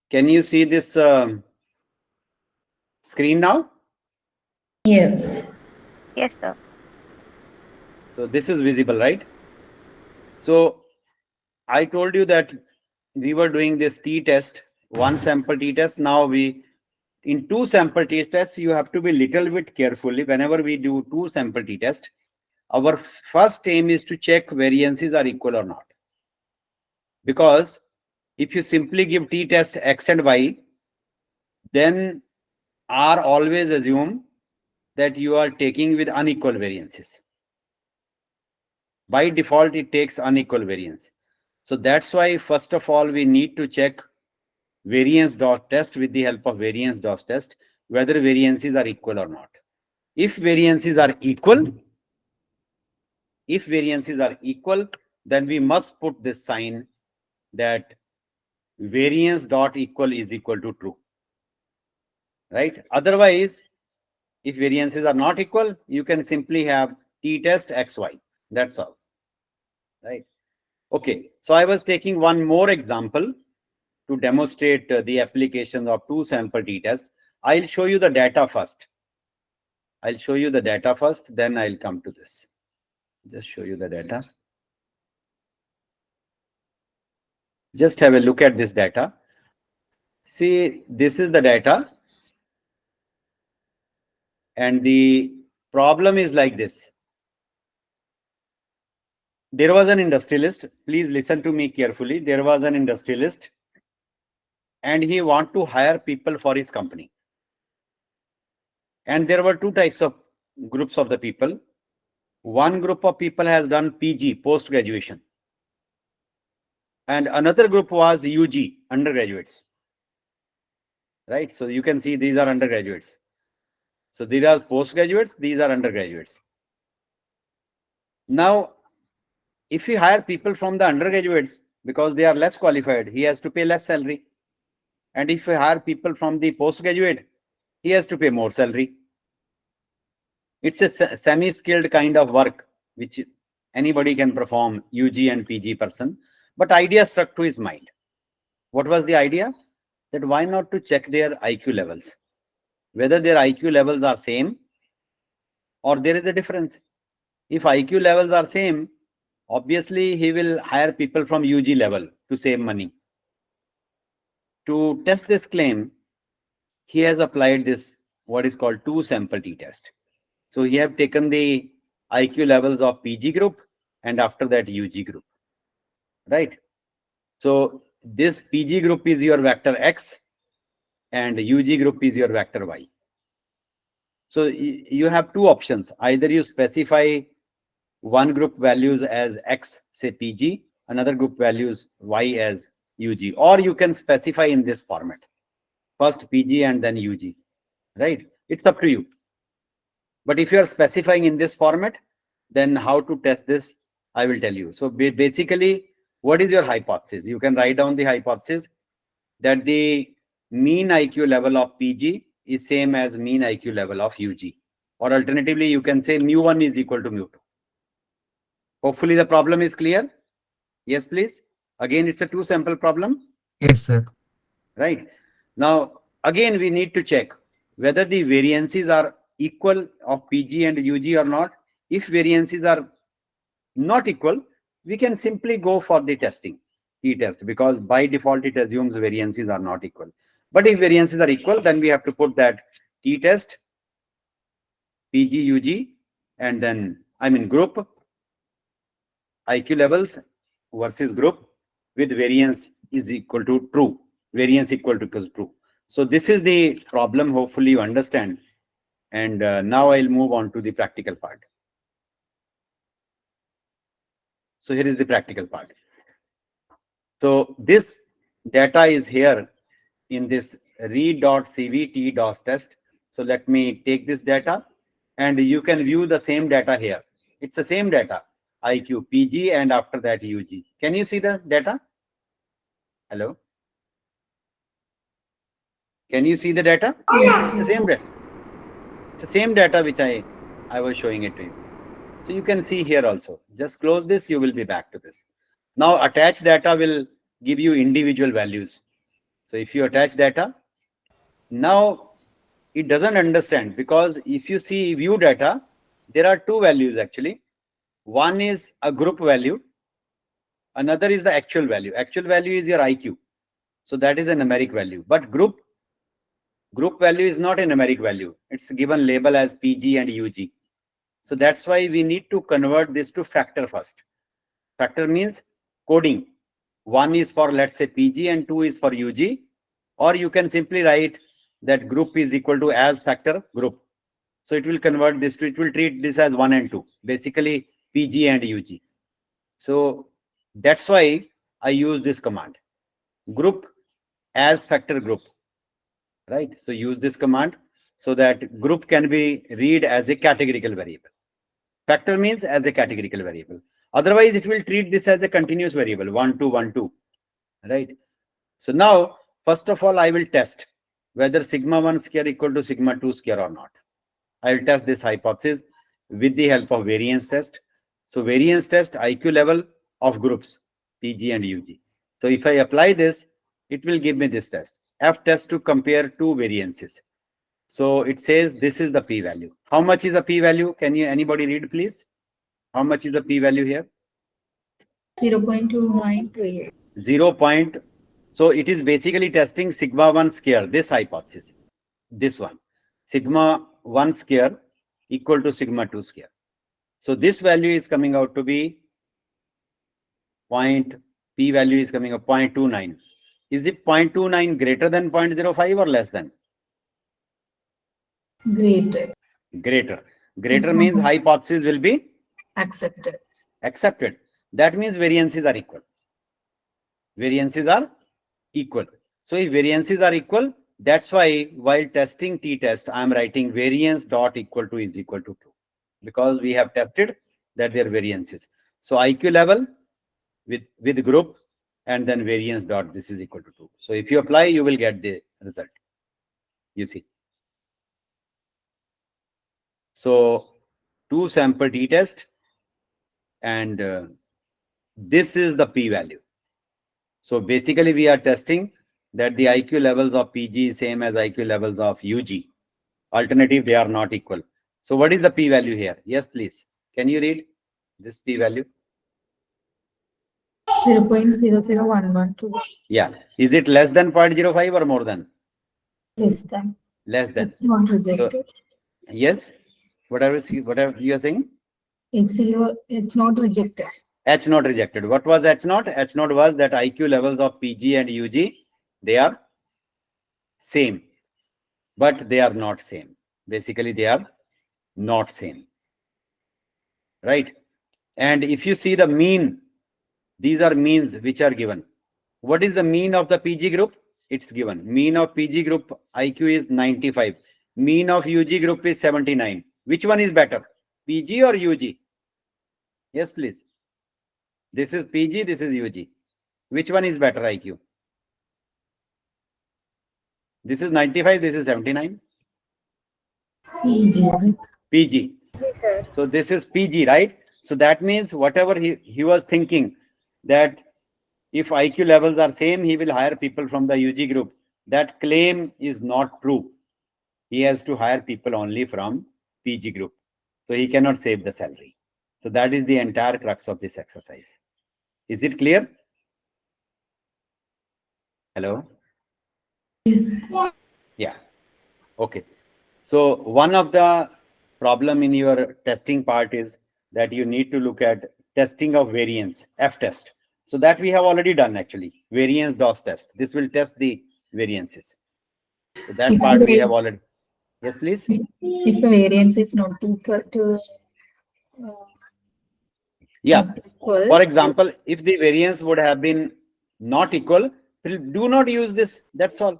Can you see this screen now? Yes. Yes, sir. So this is visible, right? So I told you that we were doing this t-test, one sample t-test. Now in two sample t-tests, you have to be little bit carefully. Whenever we do two sample t-test, our first aim is to check variances are equal or not. Because if you simply give t-test x and y, then R always assume that you are taking with unequal variances. By default, it takes unequal variance. So that's why, first of all, we need to check variance dot test with the help of variance dot test, whether variances are equal or not. If variances are equal, then we must put this sign that variance dot equal is equal to true. Right? Otherwise, if variances are not equal, you can simply have t-test xy. That's all. Right? Okay. So I was taking one more example to demonstrate the application of two sample t-test. I'll show you the data first. Then I'll come to this. Just show you the data. Just have a look at this data. See, this is the data. And the problem is like this. There was an industrialist. Please listen to me carefully. There was an industrialist and he want to hire people for his company. And there were two types of groups of the people. One group of people has done PG, post-graduation. And another group was UG, undergraduates. Right? So you can see these are undergraduates. So these are postgraduates, these are undergraduates. Now, if you hire people from the undergraduates, because they are less qualified, he has to pay less salary. And if you hire people from the postgraduate, he has to pay more salary. It's a semi-skilled kind of work, which anybody can perform, UG and PG person. But idea struck to his mind. What was the idea? That why not to check their IQ levels? Whether their IQ levels are same or there is a difference. If IQ levels are same, obviously he will hire people from UG level to save money. To test this claim, he has applied this, what is called two sample t-test. So he have taken the IQ levels of PG group and after that UG group, right? So this PG group is your vector X and UG group is your vector Y. So you have two options. Either you specify one group values as X, say PG, another group values Y as UG, or you can specify in this format. First PG and then UG, right? It's up to you. But if you are specifying in this format, then how to test this, I will tell you. So basically, what is your hypothesis? You can write down the hypothesis that the mean IQ level of PG is same as mean IQ level of UG. Or alternatively, you can say mu1 is equal to mu2. Hopefully the problem is clear. Yes, please. Again, it's a two sample problem. Yes, sir. Right. Now, again, we need to check whether the variances are equal of PG and UG or not. If variances are not equal, we can simply go for the testing, t-test, because by default it assumes variances are not equal. But if variances are equal, then we have to put that t-test, PG, UG, and then, group, IQ levels versus group with variance is equal to true. Variance equal to true. So this is the problem. Hopefully you understand. And now I'll move on to the practical part. So here is the practical part. So this data is here in this read.cvt.test. So let me take this data and you can view the same data here. It's the same data, IQ, PG, and after that UG. Can you see the data? Hello? Can you see the data? Yes. It's the same data. It's the same data which I was showing it to you. So you can see here also. Just close this, you will be back to this. Now attached data will give you individual values. So if you attach data, now it doesn't understand, because if you see view data, there are two values actually. One is a group value, another is the actual value. Actual value is your IQ. So that is a numeric value. But group value is not a numeric value. It's given label as PG and UG. So that's why we need to convert this to factor first. Factor means coding. One is for, let's say, PG and two is for UG. Or you can simply write that group is equal to as factor group. So it will convert this to, it will treat this as 1 and 2, basically PG and UG. So that's why I use this command, group as factor group, right? So use this command so that group can be read as a categorical variable. Factor means as a categorical variable. Otherwise, it will treat this as a continuous variable, 1, 2, 1, 2, right? So now, first of all, I will test whether sigma 1 square equal to sigma 2 square or not. I will test this hypothesis with the help of variance test. So variance test IQ level of groups PG and UG. So if I apply this, it will give me this test. F test to compare two variances. So it says this is the p-value. How much is a p-value? Can you anybody read, please? How much is the p-value here? 0.2938. 0. So it is basically testing sigma 1 square, this hypothesis, this one, sigma 1 square equal to sigma 2 square. So this value is coming out to be p value is coming up 0.29. Is it 0.29 greater than 0.05 or less than? Greater. Greater. It's Greater not means hypothesis will be accepted. accepted. That means variances are equal. Variances are equal. So if variances are equal, that's why while testing t-test, I'm writing variance dot equal to is equal to 2, because we have tested that their variances. So IQ level with group and then variance dot this is equal to 2. So if you apply, you will get the result. You see. So 2 sample t-test, and this is the p-value. So basically we are testing that the IQ levels of PG is same as IQ levels of UG. Alternative, they are not equal. So what is the p-value here? Yes, please. Can you read this p-value? 0.00112. Yeah. Is it less than 0.05 or more than? Less than. Less than. It's not So, rejected. yes. Whatever you are saying? It's not rejected. H not rejected. What was H not? H not was that IQ levels of PG and UG, they are same, but they are not same. Basically, they are not same. Right? And if you see the mean, these are means which are given. What is the mean of the PG group? It's given. Mean of PG group IQ is 95. Mean of UG group is 79. Which one is better? PG or UG? Yes, please. This is PG, this is UG. Which one is better IQ? This is 95, this is 79. PG. PG. So this is PG, right? So that means whatever he was thinking, that if IQ levels are same, he will hire people from the UG group. That claim is not true. He has to hire people only from PG group. So he cannot save the salary. So that is the entire crux of this exercise. Is it clear? Hello? Yes. Yeah. Okay. So one of the problem in your testing part is that you need to look at testing of variance, F test. So that we have already done actually, variance DOS test. This will test the variances. So that If part the we have va- already. Yes, please. if the variance is not equal to Yeah. not equal, For example, if the variance would have been not equal, do not use this. That's all.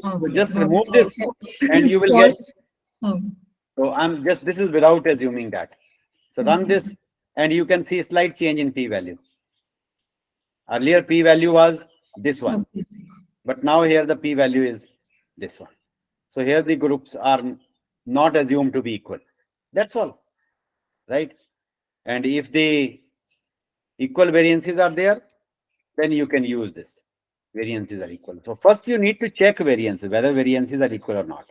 So okay, just not remove equal. this and you will get. False. Um, So I'm just, this is without assuming that. So run okay. this and you can see a slight change in p-value. Earlier p-value was this one, Okay. but now here the p-value is this one. So here the groups are not assumed to be equal. That's all, right? And if the equal variances are there, then you can use this. Variances are equal. So first you need to check variances, whether variances are equal or not.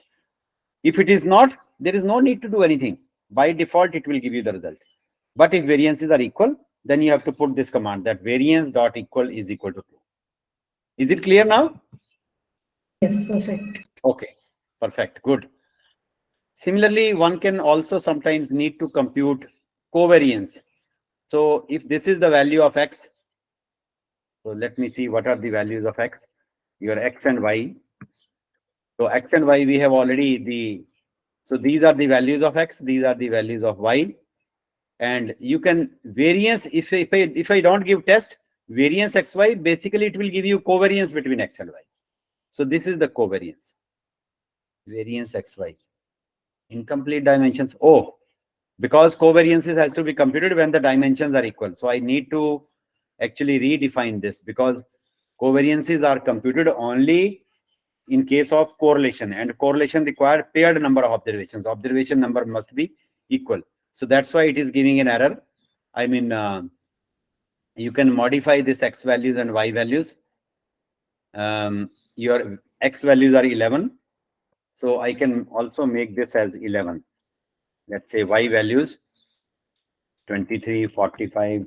If it is not, there is no need to do anything. By default, it will give you the result. But if variances are equal, then you have to put this command that variance dot equal is equal to true. Is it clear now? Yes, perfect. Okay, perfect, good. Similarly, one can also sometimes need to compute covariance. So if this is the value of x, so let me see what are the values of x, your x and y. So x and y, we have already so these are the values of x, these are the values of y. And you can variance, if I don't give test, variance xy, basically it will give you covariance between x and y. So this is the covariance, variance xy, incomplete dimensions. Oh, because covariances has to be computed when the dimensions are equal. So I need to actually redefine this, because covariances are computed only in case of correlation, and correlation require paired number of observations. Observation number must be equal. So that's why it is giving an error. I mean, you can modify this x values and y values. Your x values are 11. So I can also make this as 11. Let's say y values 23, 45.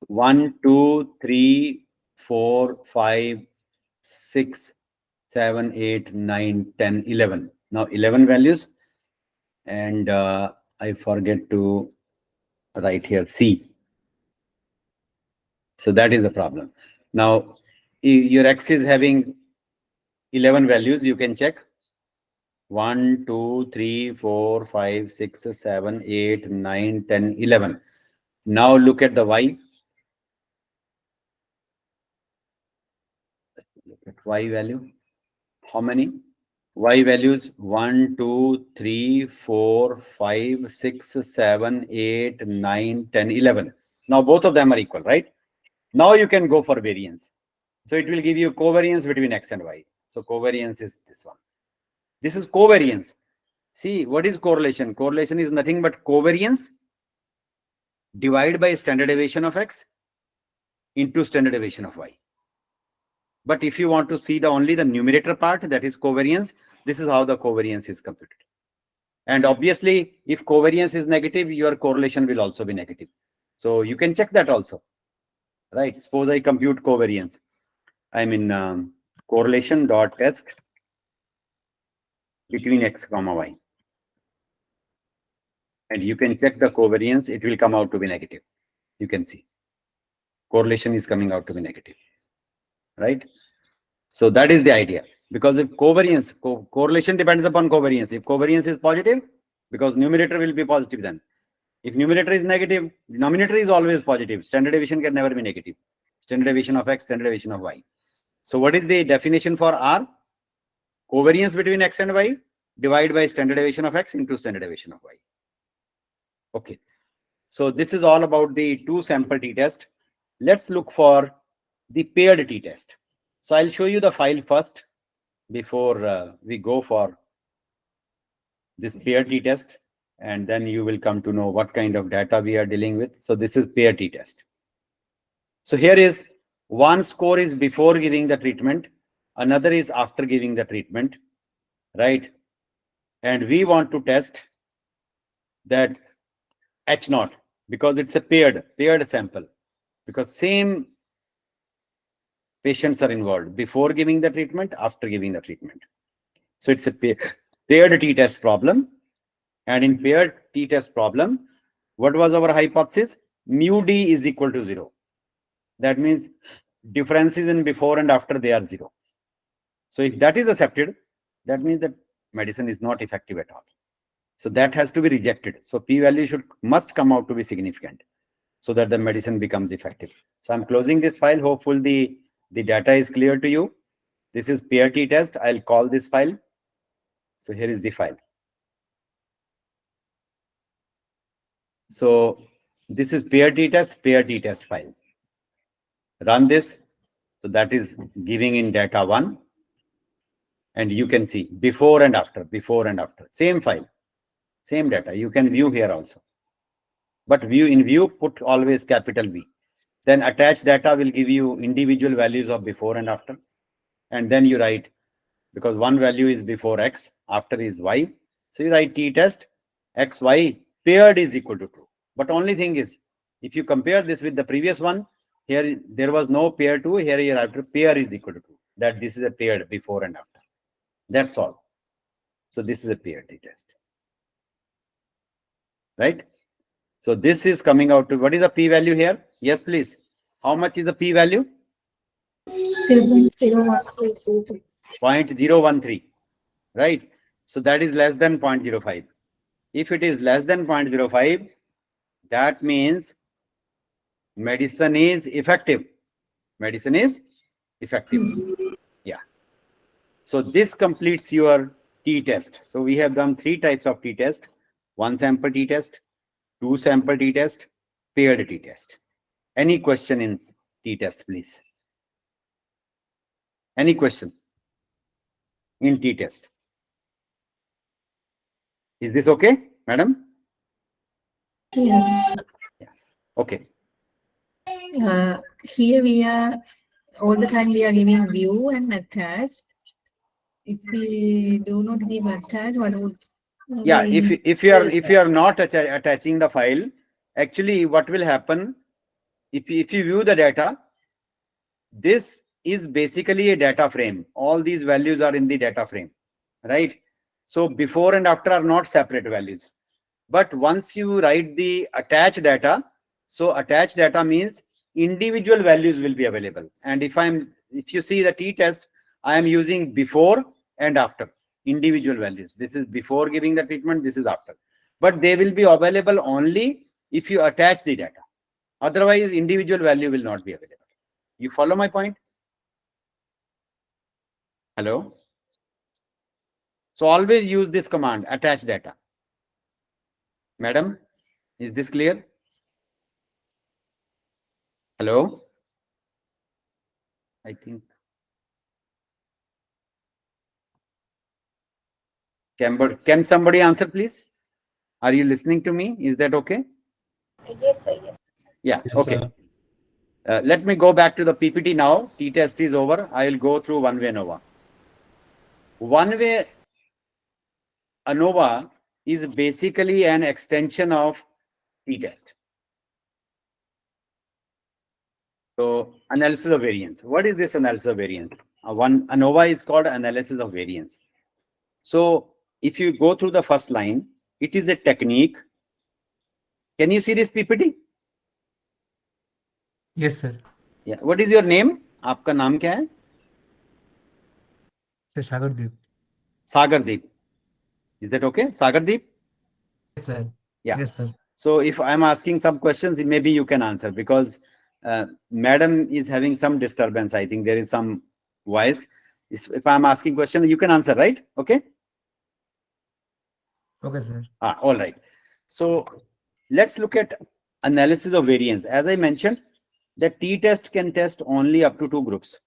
One, 2, 3, 4, 5, 6, 7, 8, 9, 10, 11. Now 11 values. And I forget to write here C. So that is the problem. Now your x is having 11 values. You can check 1, 2, 3, 4, 5, 6, 7, 8, 9, 10, 11. Now look at the y. Look at y value. How many? Y values 1, 2, 3, 4, 5, 6, 7, 8, 9, 10, 11. Now both of them are equal, right? Now you can go for variance. So it will give you covariance between x and y. So covariance is this one. This is covariance. See, what is correlation? Correlation is nothing but covariance divided by standard deviation of x into standard deviation of y. But if you want to see only the numerator part, that is covariance, this is how the covariance is computed. And obviously, if covariance is negative, your correlation will also be negative. So you can check that also, right? Suppose I compute covariance. I mean, correlation dot test between x comma y. And you can check the covariance, it will come out to be negative. You can see correlation is coming out to be negative, right? So that is the idea. Because if covariance, correlation depends upon covariance. If covariance is positive, because numerator will be positive then. If numerator is negative, denominator is always positive. Standard deviation can never be negative. Standard deviation of x, standard deviation of y. So what is the definition for R? Covariance between x and y divided by standard deviation of x into standard deviation of y. Okay. So this is all about the two sample t-test. Let's look for the paired t-test. So I'll show you the file first before we go for this paired t-test, and then you will come to know what kind of data we are dealing with. So this is paired t-test. So here is one score is before giving the treatment, another is after giving the treatment, right? And we want to test that H naught because it's a paired sample, because same patients are involved before giving the treatment, after giving the treatment. So it's a paired t-test problem. And in paired t-test problem, what was our hypothesis? Mu d is equal to 0. That means differences in before and after, they are 0. So if that is accepted, that means that medicine is not effective at all. So that has to be rejected. So p-value must come out to be significant so that the medicine becomes effective. So I'm closing this file. Hopefully the data is clear to you. This is paired t-test. I'll call this file. So here is the file. So this is paired t-test file. Run this. So that is giving in data 1. And you can see before and after, same file, same data. You can view here also. But view put always capital V. Then attached data will give you individual values of before and after. And then you write, because one value is before X, after is Y. So you write t test X, Y paired is equal to true. But only thing is, if you compare this with the previous one, here there was no pair 2, here after pair is equal to true. That this is a paired before and after. That's all. So this is a paired t test. Right? So this is coming out to, what is the p value here? Yes, please. How much is the p value? 0.01323. 0.013. Right? So that is less than 0.05. If it is less than 0.05, that means medicine is effective. Medicine is effective. Yes. Yeah. So this completes your t-test. So we have done 3 types of t-test. 1 sample t-test, 2 sample t-test, paired t-test. Any question in t-test, please? Any question in t-test? Is this okay, madam? Yes. Yeah. Okay. Here we are, all the time we are giving view and attach. If we do not give attach, what would Yeah, we if say? you are not attaching the file, actually what will happen, if you view the data, this is basically a data frame. All these values are in the data frame, right? So before and after are not separate values. But once you write the attached data, so attached data means individual values will be available. And if you see the t-test, I am using before and after individual values. This is before giving the treatment, this is after. But they will be available only if you attach the data. Otherwise, individual value will not be available. You follow my point? Hello? So always use this command, attach data. Madam, is this clear? Hello? I think. Can somebody answer, please? Are you listening to me? Is that okay? Yes, sir. Yes. Yeah, Yes, okay. sir. Let me go back to the PPT now. T-test is over. I will go through one-way ANOVA. One-way ANOVA is basically an extension of T-test. So analysis of variance. What is this analysis of variance? One ANOVA is called analysis of variance. So if you go through the first line, it is a technique. Can you see this PPT? Yes, sir. Yeah. What is your name? आपका नाम क्या है? Sir, Sagardeep. Sagardeep. Is that okay? Sagardeep? Yes, sir. Yeah. Yes, sir. So if I'm asking some questions, maybe you can answer, because madam is having some disturbance. I think there is some voice. If I'm asking question, you can answer, right? Okay. Okay, sir. All right. So let's look at analysis of variance. As I mentioned, the t-test can test only up to 2 groups.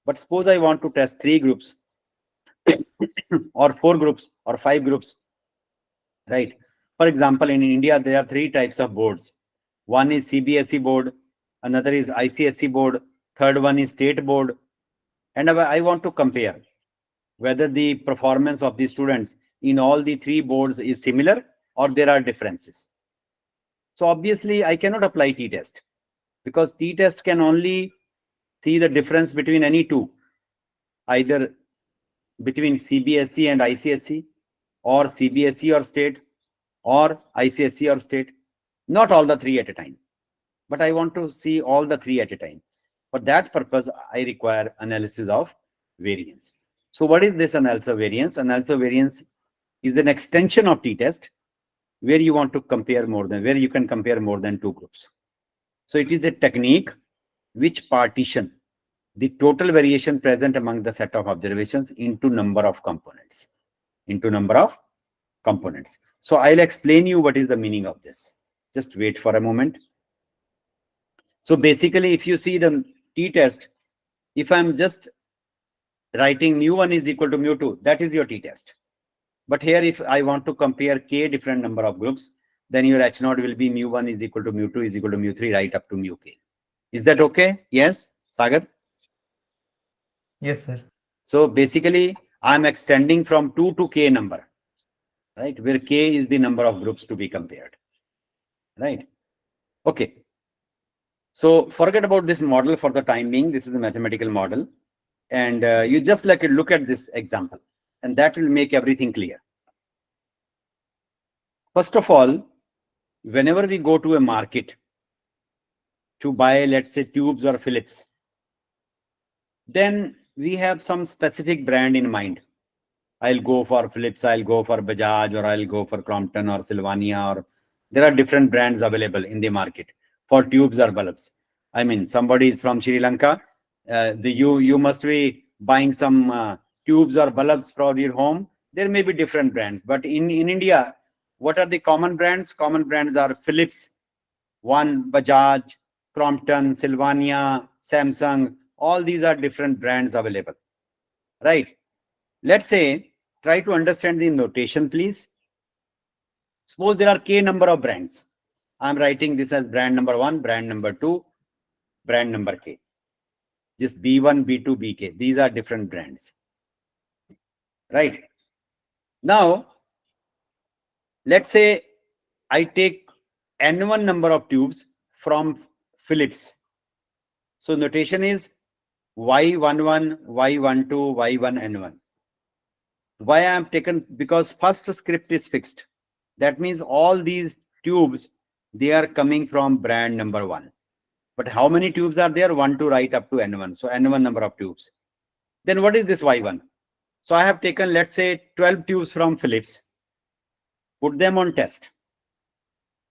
But suppose I want to test 3 groups or 4 groups or 5 groups, right? For example, in India, there are 3 types of boards. One is CBSE board, another is ICSE board, third one is state board. And I want to compare whether the performance of the students in all the 3 boards is similar or there are differences. So obviously, I cannot apply t-test, because t-test can only see the difference between any 2, either between CBSE and ICSE, or CBSE or state, or ICSE or state. Not all the 3 at a time, but I want to see all the 3 at a time. For that purpose, I require analysis of variance. So what is this analysis of variance? Analysis of variance is an extension of t-test where you want to compare where you can compare more than 2 groups. So it is a technique which partition the total variation present among the set of observations into number of components. So I'll explain you what is the meaning of this. Just wait for a moment. So basically, if you see the t-test, if I'm just writing mu1 is equal to mu2, that is your t-test. But here, if I want to compare k different number of groups, then your H naught will be mu1 is equal to mu2 is equal to mu3 right up to mu k. Is that okay? Yes, Sagar? Yes, sir. So basically, I'm extending from 2 to k number, right? Where k is the number of groups to be compared, right? Okay. So forget about this model for the time being. This is a mathematical model. And you just look at this example, and that will make everything clear. First of all, whenever we go to a market to buy, let's say, tubes or Philips, then we have some specific brand in mind. I'll go for Philips, I'll go for Bajaj, or I'll go for Crompton or Sylvania, or there are different brands available in the market for tubes or bulbs. I mean, somebody is from Sri Lanka, you must be buying some tubes or bulbs for your home. There may be different brands, but in India, what are the common brands? Common brands are Philips, Bajaj, Crompton, Sylvania, Samsung. All these are different brands available, right? Let's say, try to understand the notation, please. Suppose there are k number of brands. I'm writing this as brand number 1, brand number 2, brand number k. Just B1, B2, BK. These are different brands, right? Now, let's say I take N1 number of tubes from Philips. So notation is Y11, Y12, Y1N1. Why I am taken? Because first script is fixed. That means all these tubes, they are coming from brand number 1. But how many tubes are there? 1 to right up to N1. So N1 number of tubes. Then what is this Y1? So I have taken, let's say, 12 tubes from Philips, put them on test.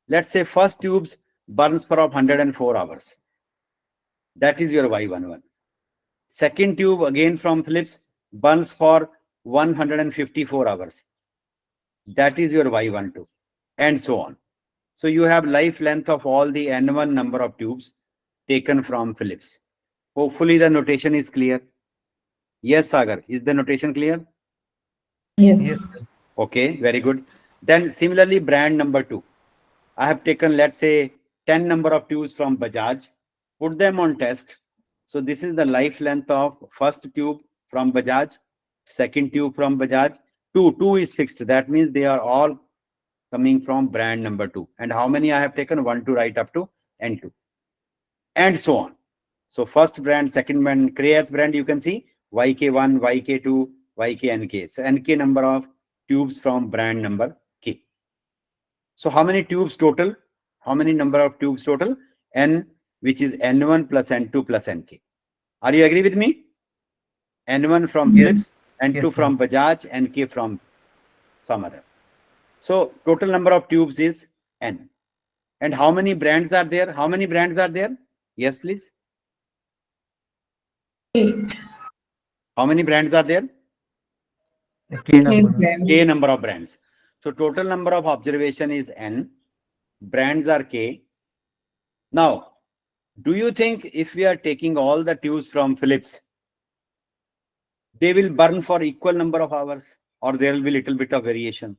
Let's say first tubes burns for 104 hours. That is your Y11. Second tube again from Philips burns for 154 hours. That is your Y12, and so on. So you have life length of all the N1 number of tubes taken from Philips. Hopefully the notation is clear. Yes, Sagar, is the notation clear? Yes, Yes. sir. Okay, very good. Then similarly, brand number 2. I have taken, let's say, 10 number of tubes from Bajaj, put them on test. So this is the life length of first tube from Bajaj, second tube from Bajaj. Two is fixed. That means they are all coming from brand number 2. And how many I have taken? 1 to right up to N2. And so on. So first brand, second brand, Krayat brand, you can see YK1, YK2, YKNK. So NK number of tubes from brand number K. So how many tubes total? How many number of tubes total? N, which is N1 plus N2 plus NK. Are you agree with me? N1 from Yes. Philips, N2 Yes, sir. from Bajaj, NK from some other. So total number of tubes is N. And how many brands are there? How many brands are there? Yes, please. 8. How many brands are there? The K 8 number. brands. K number of brands. So total number of observation is N. Brands are K. Now, do you think if we are taking all the tubes from Philips, they will burn for equal number of hours, or there will be little bit of variation?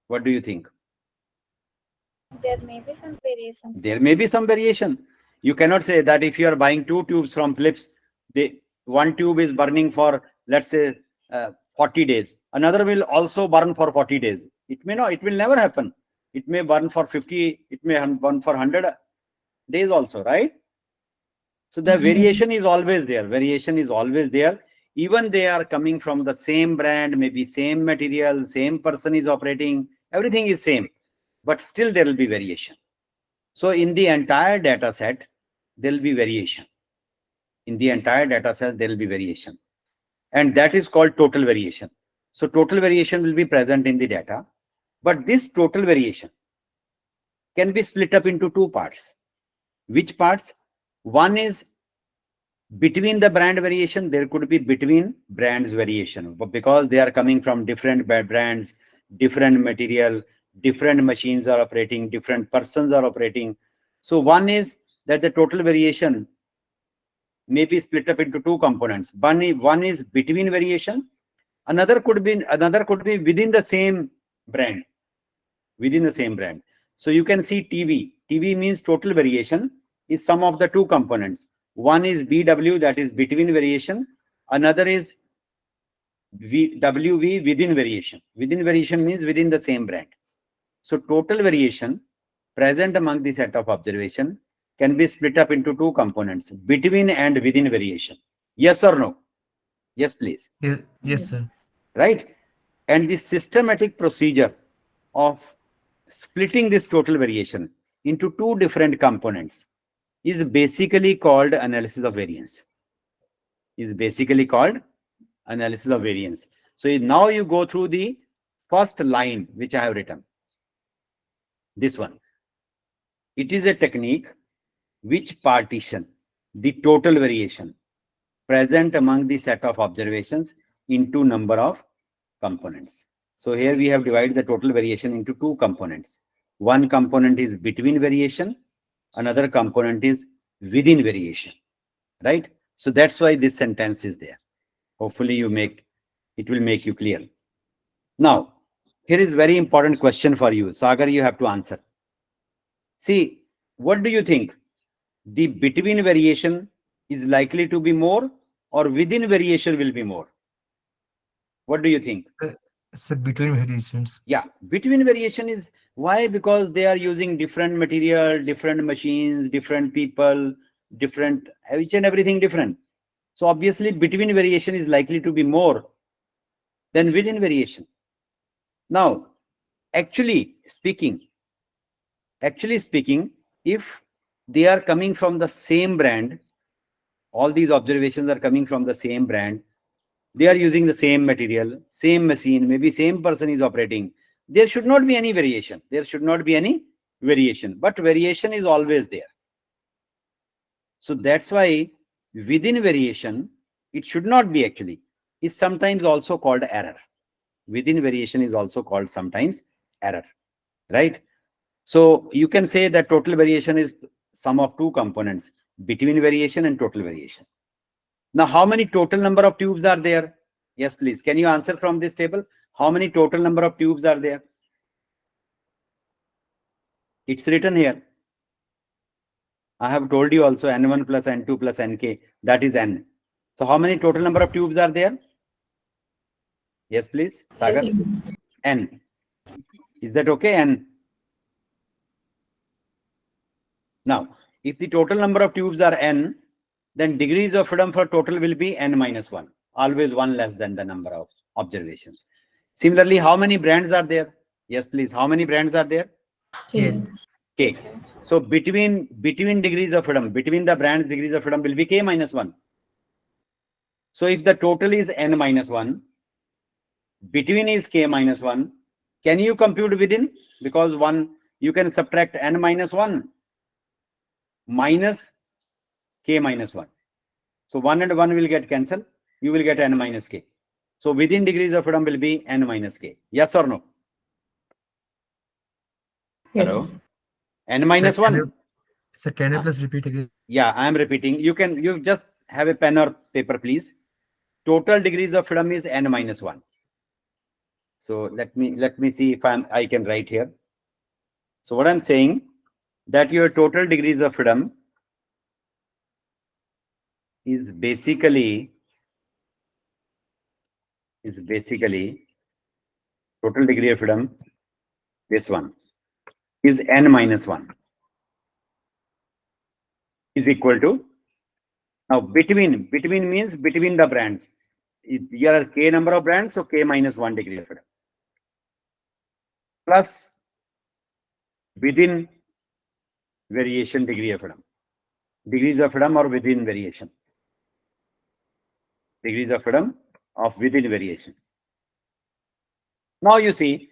What do you think? There may be some variations. There may be some variation. You cannot say that if you are buying 2 tubes from Philips, one tube is burning for, let's say, 40 days. Another will also burn for 40 days. It may not, it will never happen. It may burn for 50, it may burn for 100 days also, right? So the variation is always there. Variation is always there. Even they are coming from the same brand, maybe same material, same person is operating, everything is same, but still there will be variation. So in the entire data set, there will be variation. In the entire data set, there will be variation. And that is called total variation. So total variation will be present in the data. But this total variation can be split up into 2 parts. Which parts? One is between the brand variation. There could be between brands variation, but because they are coming from different brands, different material, different machines are operating, different persons are operating. So one is that the total variation may be split up into 2 components. One is between variation. Another could be within the same brand. within the same brand. So you can see TV. TV means total variation is sum of the two components. One is BW, that is between variation. Another is WV, within variation. Within variation means within the same brand. So total variation present among the set of observation can be split up into two components, between and within variation. Yes or no? Yes, please. Yes, yes, sir. Right? And the systematic procedure of splitting this total variation into two different components is basically called analysis of variance. Is basically called analysis of variance. So now you go through the first line which I have written. This one. It is a technique which partition the total variation present among the set of observations into number of components. So here we have divided the total variation into two components. One component is between variation, another component is within variation, right? So that's why this sentence is there. Hopefully it will make you clear. Now, here is very important question for you. Sagar, you have to answer. See, what do you think? The between variation is likely to be more or within variation will be more? What do you think? Sir, between variations. Yeah, between variation is why? Because they are using different material, different machines, different people, different, each and everything different. So obviously between variation is likely to be more than within variation. Now, actually speaking, if they are coming from the same brand, all these observations are coming from the same brand, they are using the same material, same machine, maybe same person is operating, there should not be any variation. There should not be any variation, but variation is always there. So that's why within variation, it should not be actually, is sometimes also called error. Within variation is also called sometimes error, right? So you can say that total variation is sum of two components, between variation and total variation. Now, how many total number of tubes are there? Yes, please. Can you answer from this table? How many total number of tubes are there? It's written here. I have told you also N1 plus N2 plus Nk, that is N. So how many total number of tubes are there? Yes, please. Sagar? N. Is that okay? N. Now, if the total number of tubes are N, then degrees of freedom for total will be N minus 1. Always one less than the number of observations. Similarly, how many brands are there? Yes, please. How many brands are there? K. K. So between degrees of freedom, between the brands, degrees of freedom will be K minus 1. So if the total is N minus 1, between is K minus 1, can you compute within? Because you can subtract N minus 1 minus K minus 1. So 1 and 1 will get cancelled. You will get N minus K. So within degrees of freedom will be N minus K. Yes or no? Yes. Hello? N minus Sir, 1. Sir, can you please repeat again? Yeah, I am repeating. You just have a pen or paper, please. Total degrees of freedom is N minus 1. So let me see if I can write here. So what I'm saying, that your total degrees of freedom is basically total degree of freedom, this one is N minus 1 is equal to, now between means between the brands. Here are K number of brands, so K minus 1 degree of freedom plus within variation degree of freedom. Degrees of freedom or within variation. Degrees of freedom of within variation. Now you see,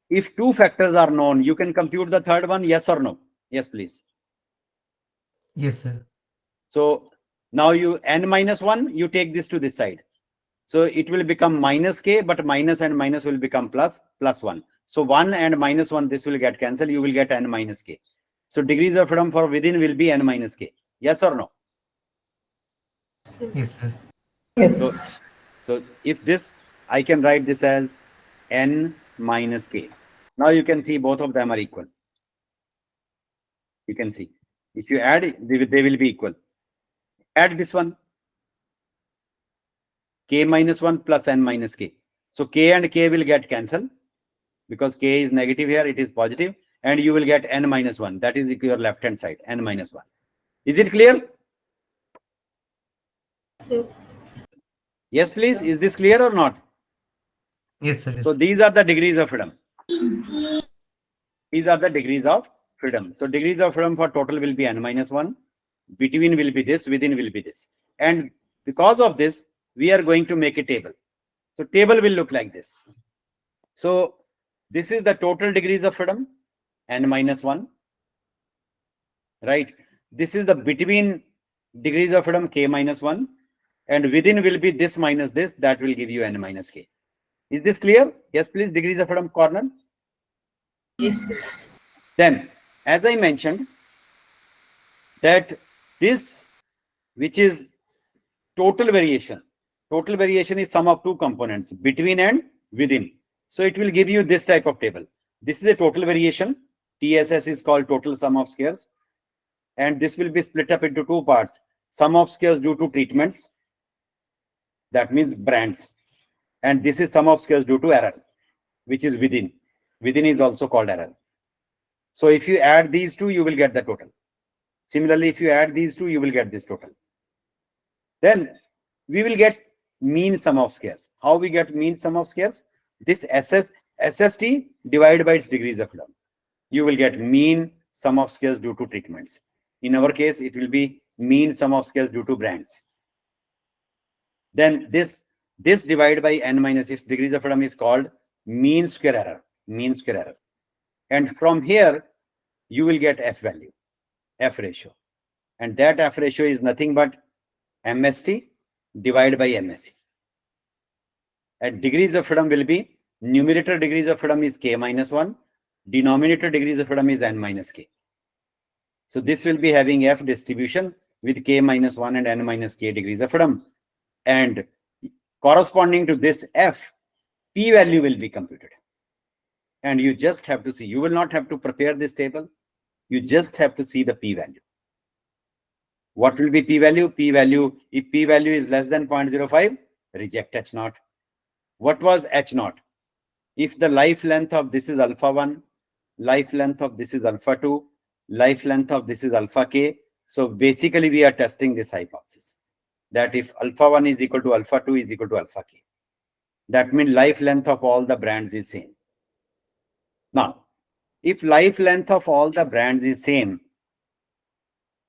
if two factors are known, you can compute the third one, yes or no? Yes, please. Yes, sir. So now you N minus 1, you take this to this side. So it will become minus K, but minus and minus will become plus 1. So 1 and minus 1, this will get cancelled. You will get N minus K. So degrees of freedom for within will be N minus K. Yes or no? Yes, sir. Yes. So if this, I can write this as N minus K. Now you can see both of them are equal. You can see if you add it, they will be equal. Add this one, k minus 1 plus n minus k. So k and k will get cancelled because k is negative here, it is positive, and you will get n minus 1. That is your left hand side, n minus 1. Is it clear? So, Yes, please. Is this clear or not? Yes, sir. So Yes. these are the degrees of freedom. These are the degrees of freedom. So degrees of freedom for total will be n minus 1. Between will be this, within will be this. And because of this, we are going to make a table. So table will look like this. So this is the total degrees of freedom, n minus 1. Right? This is the between degrees of freedom, k minus 1. And within will be this minus this, that will give you n minus k. Is this clear? Yes, please. Degrees of freedom corner. Yes. Then, as I mentioned, that this, which is total variation is sum of two components, between and within. So it will give you this type of table. This is a total variation. TSS is called total sum of squares. And this will be split up into two parts. Sum of squares due to treatments. That means brands. And this is sum of squares due to error, which is within. Within is also called error. So if you add these two, you will get the total. Similarly, if you add these two, you will get this total. Then we will get mean sum of squares. How we get mean sum of squares? This SST divided by its degrees of freedom. You will get mean sum of squares due to treatments. In our case, it will be mean sum of squares due to brands. Then this divided by n minus its degrees of freedom is called mean square error. Mean square error. And from here, you will get F value, F ratio. And that F ratio is nothing but MST divided by MSC. And degrees of freedom will be, numerator degrees of freedom is k minus 1, denominator degrees of freedom is n minus k. So this will be having F distribution with k minus 1 and n minus k degrees of freedom. And corresponding to this F, P value will be computed. And you just have to see, you will not have to prepare this table. You just have to see the P value. What will be P value? P value, if P value is less than 0.05, reject H naught. What was H naught? If the life length of this is alpha 1, life length of this is alpha 2, life length of this is alpha k. So basically we are testing this hypothesis that if alpha 1 is equal to alpha 2 is equal to alpha k. That means life length of all the brands is same. Now, if life length of all the brands is same,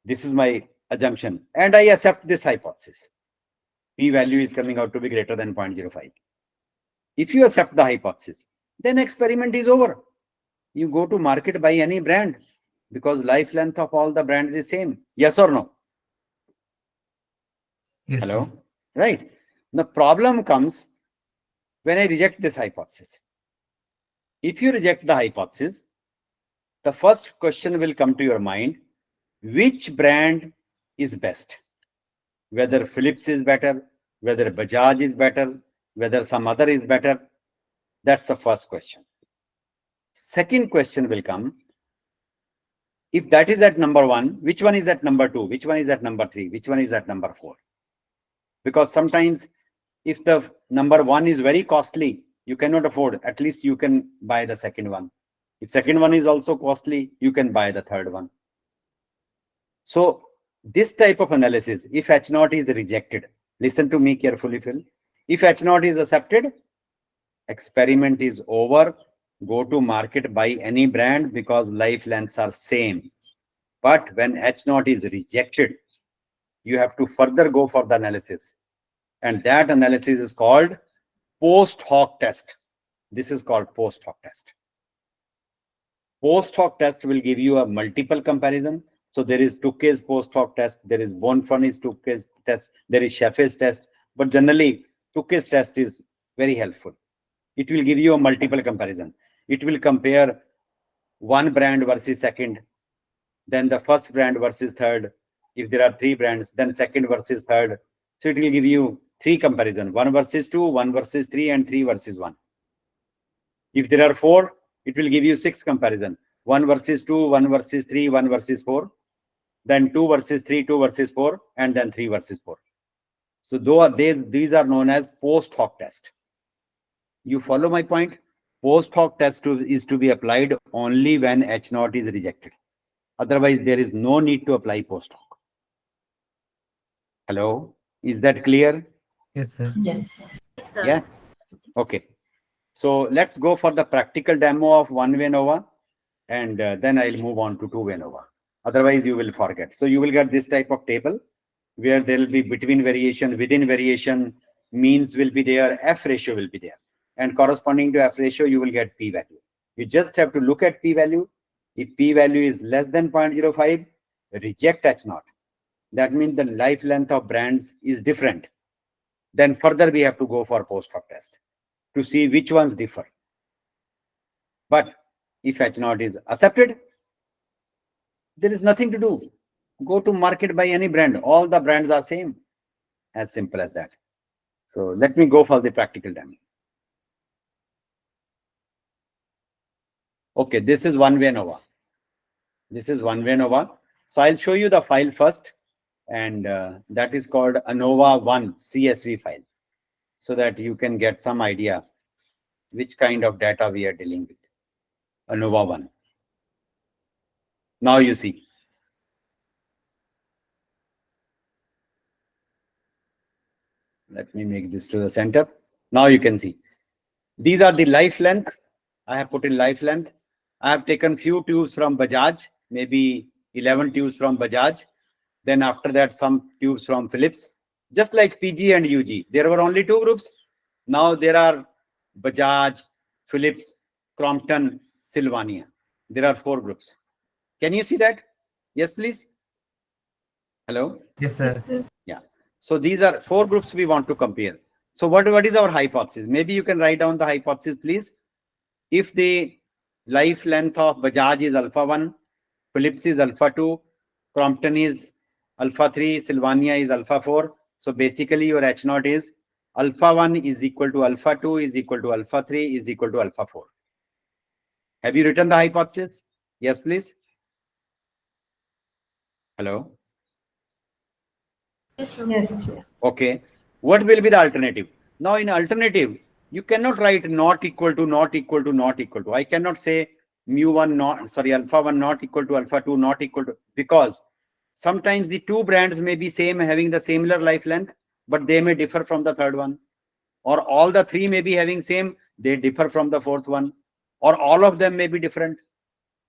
this is my assumption, and I accept this hypothesis. P value is coming out to be greater than 0.05. If you accept the hypothesis, then experiment is over. You go to market, buy any brand because life length of all the brands is same. Yes or no? Yes, Hello? sir. Right. The problem comes when I reject this hypothesis. If you reject the hypothesis, the first question will come to your mind, which brand is best? Whether Philips is better, whether Bajaj is better, whether some other is better. That's the first question. Second question will come, if that is at number 1, which one is at number 2? Which one is at number 3? Which one is at number 4? Because sometimes if the number 1 is very costly, you cannot afford, at least you can buy the second one. If second one is also costly, you can buy the third one. So this type of analysis, if H naught is rejected, listen to me carefully, Phil. If H naught is accepted, experiment is over. Go to market, buy any brand because life lengths are same. But when H naught is rejected, you have to further go for the analysis. And that analysis is called post hoc test. This is called post hoc test. Post hoc test will give you a multiple comparison. So there is Tukey's post hoc test, there is Bonfani's Tukey's test, there is Sheff's test. But generally, Tukey's test is very helpful. It will give you a multiple comparison. It will compare one brand versus second, then the first brand versus third. If there are 3 brands, then second versus third. So it will give you 3 comparison, 1 versus 2, 1 versus 3, and 3 versus 1. If there are 4, it will give you 6 comparison. 1 versus 2, 1 versus 3, 1 versus 4. Then 2 versus 3, 2 versus 4, and then 3 versus 4. So these are known as post hoc test. You follow my point? Post hoc test is to be applied only when H0 is rejected. Otherwise, there is no need to apply post hoc. Hello? Is that clear? Yes, sir. Yes. Yeah? Okay. So let's go for the practical demo of one-way NOVA, and then I'll move on to two-way NOVA. Otherwise, you will forget. So you will get this type of table where there will be between variation, within variation, means will be there, F ratio will be there. And corresponding to F ratio, you will get P value. You just have to look at P value. If P value is less than 0.05, reject H0. That means the life length of brands is different. Then further, we have to go for post hoc test to see which ones differ. But if H0 is accepted, there is nothing to do. Go to market, buy any brand. All the brands are same. As simple as that. So let me go for the practical demo. Okay, this is one-way NOVA. This is one-way NOVA. So I'll show you the file first, and that is called ANOVA 1 CSV file, so that you can get some idea which kind of data we are dealing with. ANOVA 1. Now you see. Let me make this to the center. Now you can see. These are the life length. I have put in life length. I have taken few tubes from Bajaj, maybe 11 tubes from Bajaj. Then after that, some tubes from Philips. Just like PG and UG. There were only 2 groups. Now there are Bajaj, Philips, Crompton, Sylvania. There are 4 groups. Can you see that? Yes, please. Hello? Yes, sir. Yeah. So these are 4 groups we want to compare. So what is our hypothesis? Maybe you can write down the hypothesis, please. If the life length of Bajaj is alpha 1, Philips is alpha 2, Crompton is alpha 3, Sylvania is alpha 4. So basically your H0 is alpha 1 is equal to alpha 2 is equal to alpha 3 is equal to alpha 4. Have you written the hypothesis? Yes, please. Hello? Yes. Yes. Okay. What will be the alternative? Now in alternative, you cannot write not equal to, not equal to, not equal to. I cannot say mu1 not, sorry, alpha 1 not equal to alpha 2 not equal to, because sometimes the 2 brands may be same, having the similar life length, but they may differ from the third one. Or all the 3 may be having same, they differ from the fourth one. Or all of them may be different.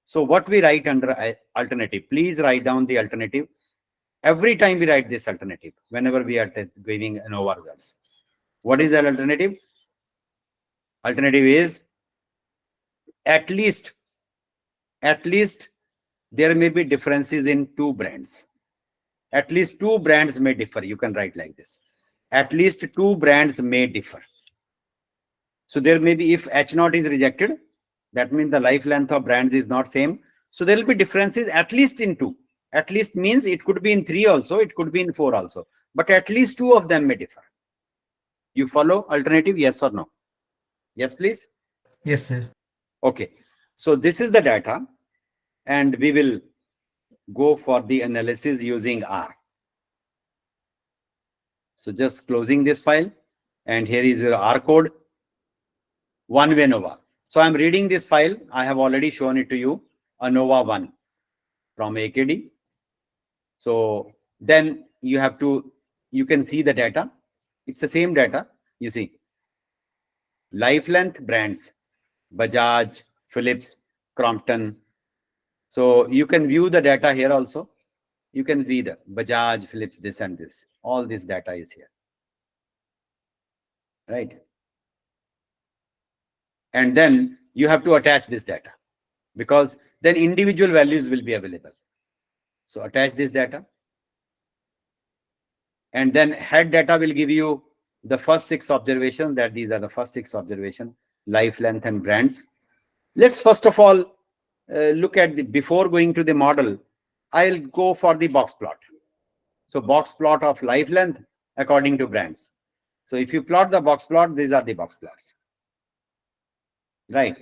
So what we write under alternative, please write down the alternative. Every time we write this alternative, whenever we are giving ANOVA results. What is that alternative? Alternative is at least there may be differences in 2 brands. At least 2 brands may differ. You can write like this. At least 2 brands may differ. So there may be, if H0 is rejected, that means the life length of brands is not same. So there will be differences at least in 2. At least means it could be in 3 also, it could be in 4 also. But at least 2 of them may differ. You follow alternative, yes or no? Yes, please. Yes, sir. Okay. So this is the data, and we will go for the analysis using R. So just closing this file, and here is your R code. One-way ANOVA. So I'm reading this file. I have already shown it to you. ANOVA 1 from AKD. So then you have to, you can see the data. It's the same data. You see. Life length brands. Bajaj, Philips, Crompton. So you can view the data here also. You can see the Bajaj, Philips, this and this. All this data is here. Right? And then you have to attach this data, because then individual values will be available. So attach this data. And then head data will give you the first 6 observations, that these are the first 6 observations, life length and brands. Let's first of all look at the, before going to the model, I'll go for the box plot. So box plot of life length according to brands. So if you plot the box plot, these are the box plots. Right.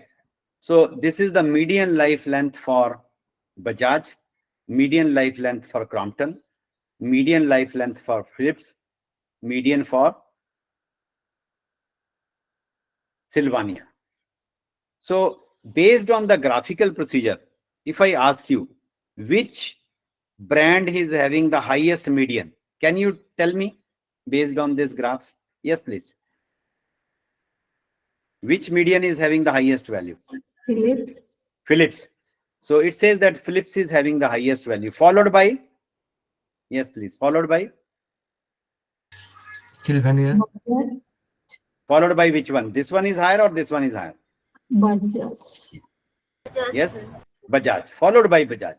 So this is the median life length for Bajaj, median life length for Crompton, median life length for Philips, median for Sylvania. So based on the graphical procedure, if I ask you which brand is having the highest median, can you tell me based on this graph? Yes, please. Which median is having the highest value? Philips. Philips. So it says that Philips is having the highest value, followed by, yes, please, followed by Sylvania. Bajaj. followed by which one? This one is higher or this one is higher? Bajaj. Yes, Bajaj, followed by Bajaj.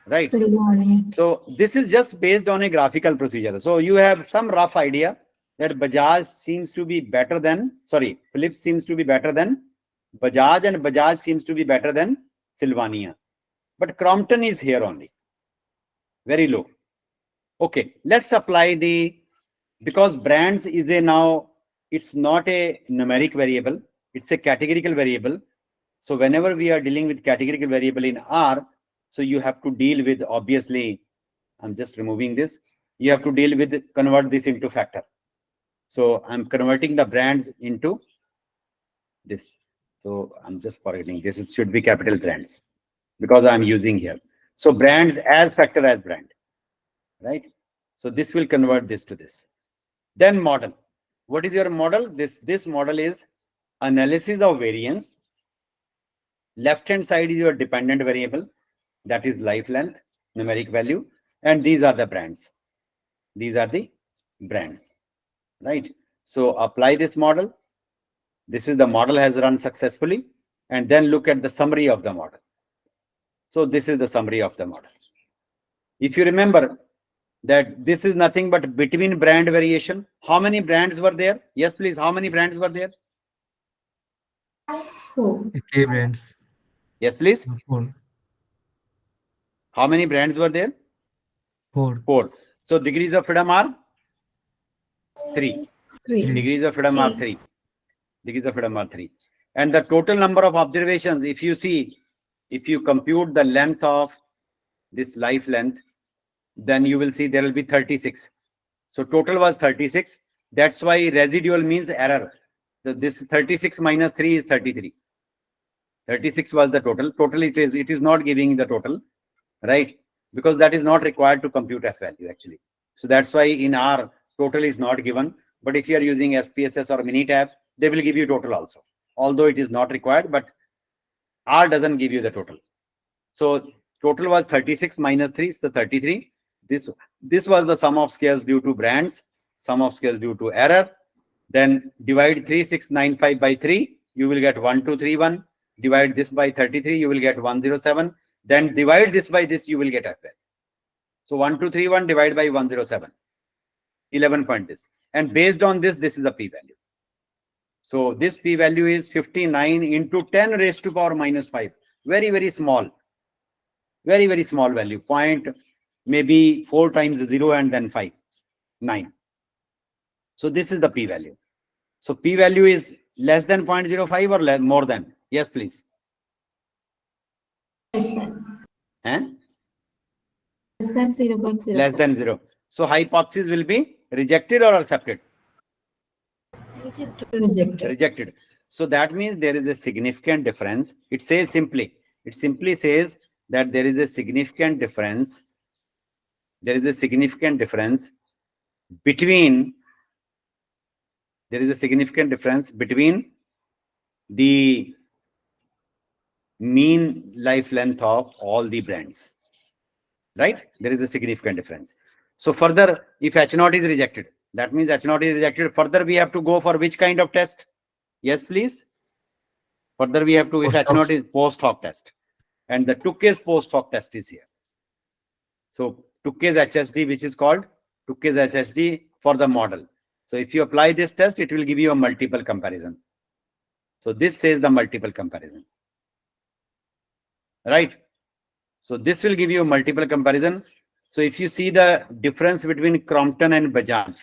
Right. Sylvania. So this is just based on a graphical procedure. So you have some rough idea that Bajaj seems to be better than, sorry, Philips seems to be better than Bajaj, and Bajaj seems to be better than Sylvania. But Crompton is here only, very low. Okay, let's apply the, because brands is a now, it's not a numeric variable, it's a categorical variable. So whenever we are dealing with categorical variable in R, so you have to deal with, obviously, I'm just removing this. You have to deal with, convert this into factor. So I'm converting the brands into this. So I'm just forgetting, this should be capital brands because I'm using here. So brands as factor as brand, right? So this will convert this to this. Then model. What is your model? This model is analysis of variance. Left hand side is your dependent variable, that is life length, numeric value, and these are the brands. These are the brands, right? So apply this model. This is the model has run successfully, and then look at the summary of the model. So this is the summary of the model. If you remember that this is nothing but between brand variation. How many brands were there? Yes, please. How many brands were there? 4. K brands. Yes, please. 4. How many brands were there? 4. 4. So degrees of freedom are 3. 3. Degrees of freedom are 3. Degrees of freedom are 3. And the total number of observations, if you see, if you compute the length of this life length, then you will see there will be 36. So total was 36. That's why residual means error. So this 36 minus 3 is 33. 36 was the total. Total it is not giving the total, right? Because that is not required to compute F value actually. So that's why in R, total is not given. But if you are using SPSS or Minitab, they will give you total also. Although it is not required, but R doesn't give you the total. So total was 36 minus 3 is the 33. This was the sum of squares due to brands, sum of squares due to error. Then divide 3695 by 3, you will get 1231. Divide this by 33, you will get 107. Then divide this by this, you will get FL. So 1231 divided by 107, 11 point this. And based on this, this is a p-value. So this p-value is 59 into 10 raised to power minus 5. Very, very small. Very, very small value. Point maybe 4 times 0 and then 5, 9. So this is the p-value. So p-value is less than 0.05 or more than? Yes, please. And Less than 0.0. less than 0. So hypothesis will be rejected or accepted? Rejected. Rejected. So that means there is a significant difference. It says simply, it simply says that there is a significant difference. There is a significant difference between, there is a significant difference between the mean life length of all the brands, right? There is a significant difference. So further, if H0 is rejected, that means H0 is rejected. Further, we have to go for which kind of test? Yes, please. Further, we have to, if H0 is post hoc test, and the Tukey's post hoc test is here. So Tukey's HSD, which is called Tukey's HSD for the model. So if you apply this test, it will give you a multiple comparison. So this says the multiple comparison, right? So this will give you a multiple comparison. So if you see the difference between Crompton and Bajaj,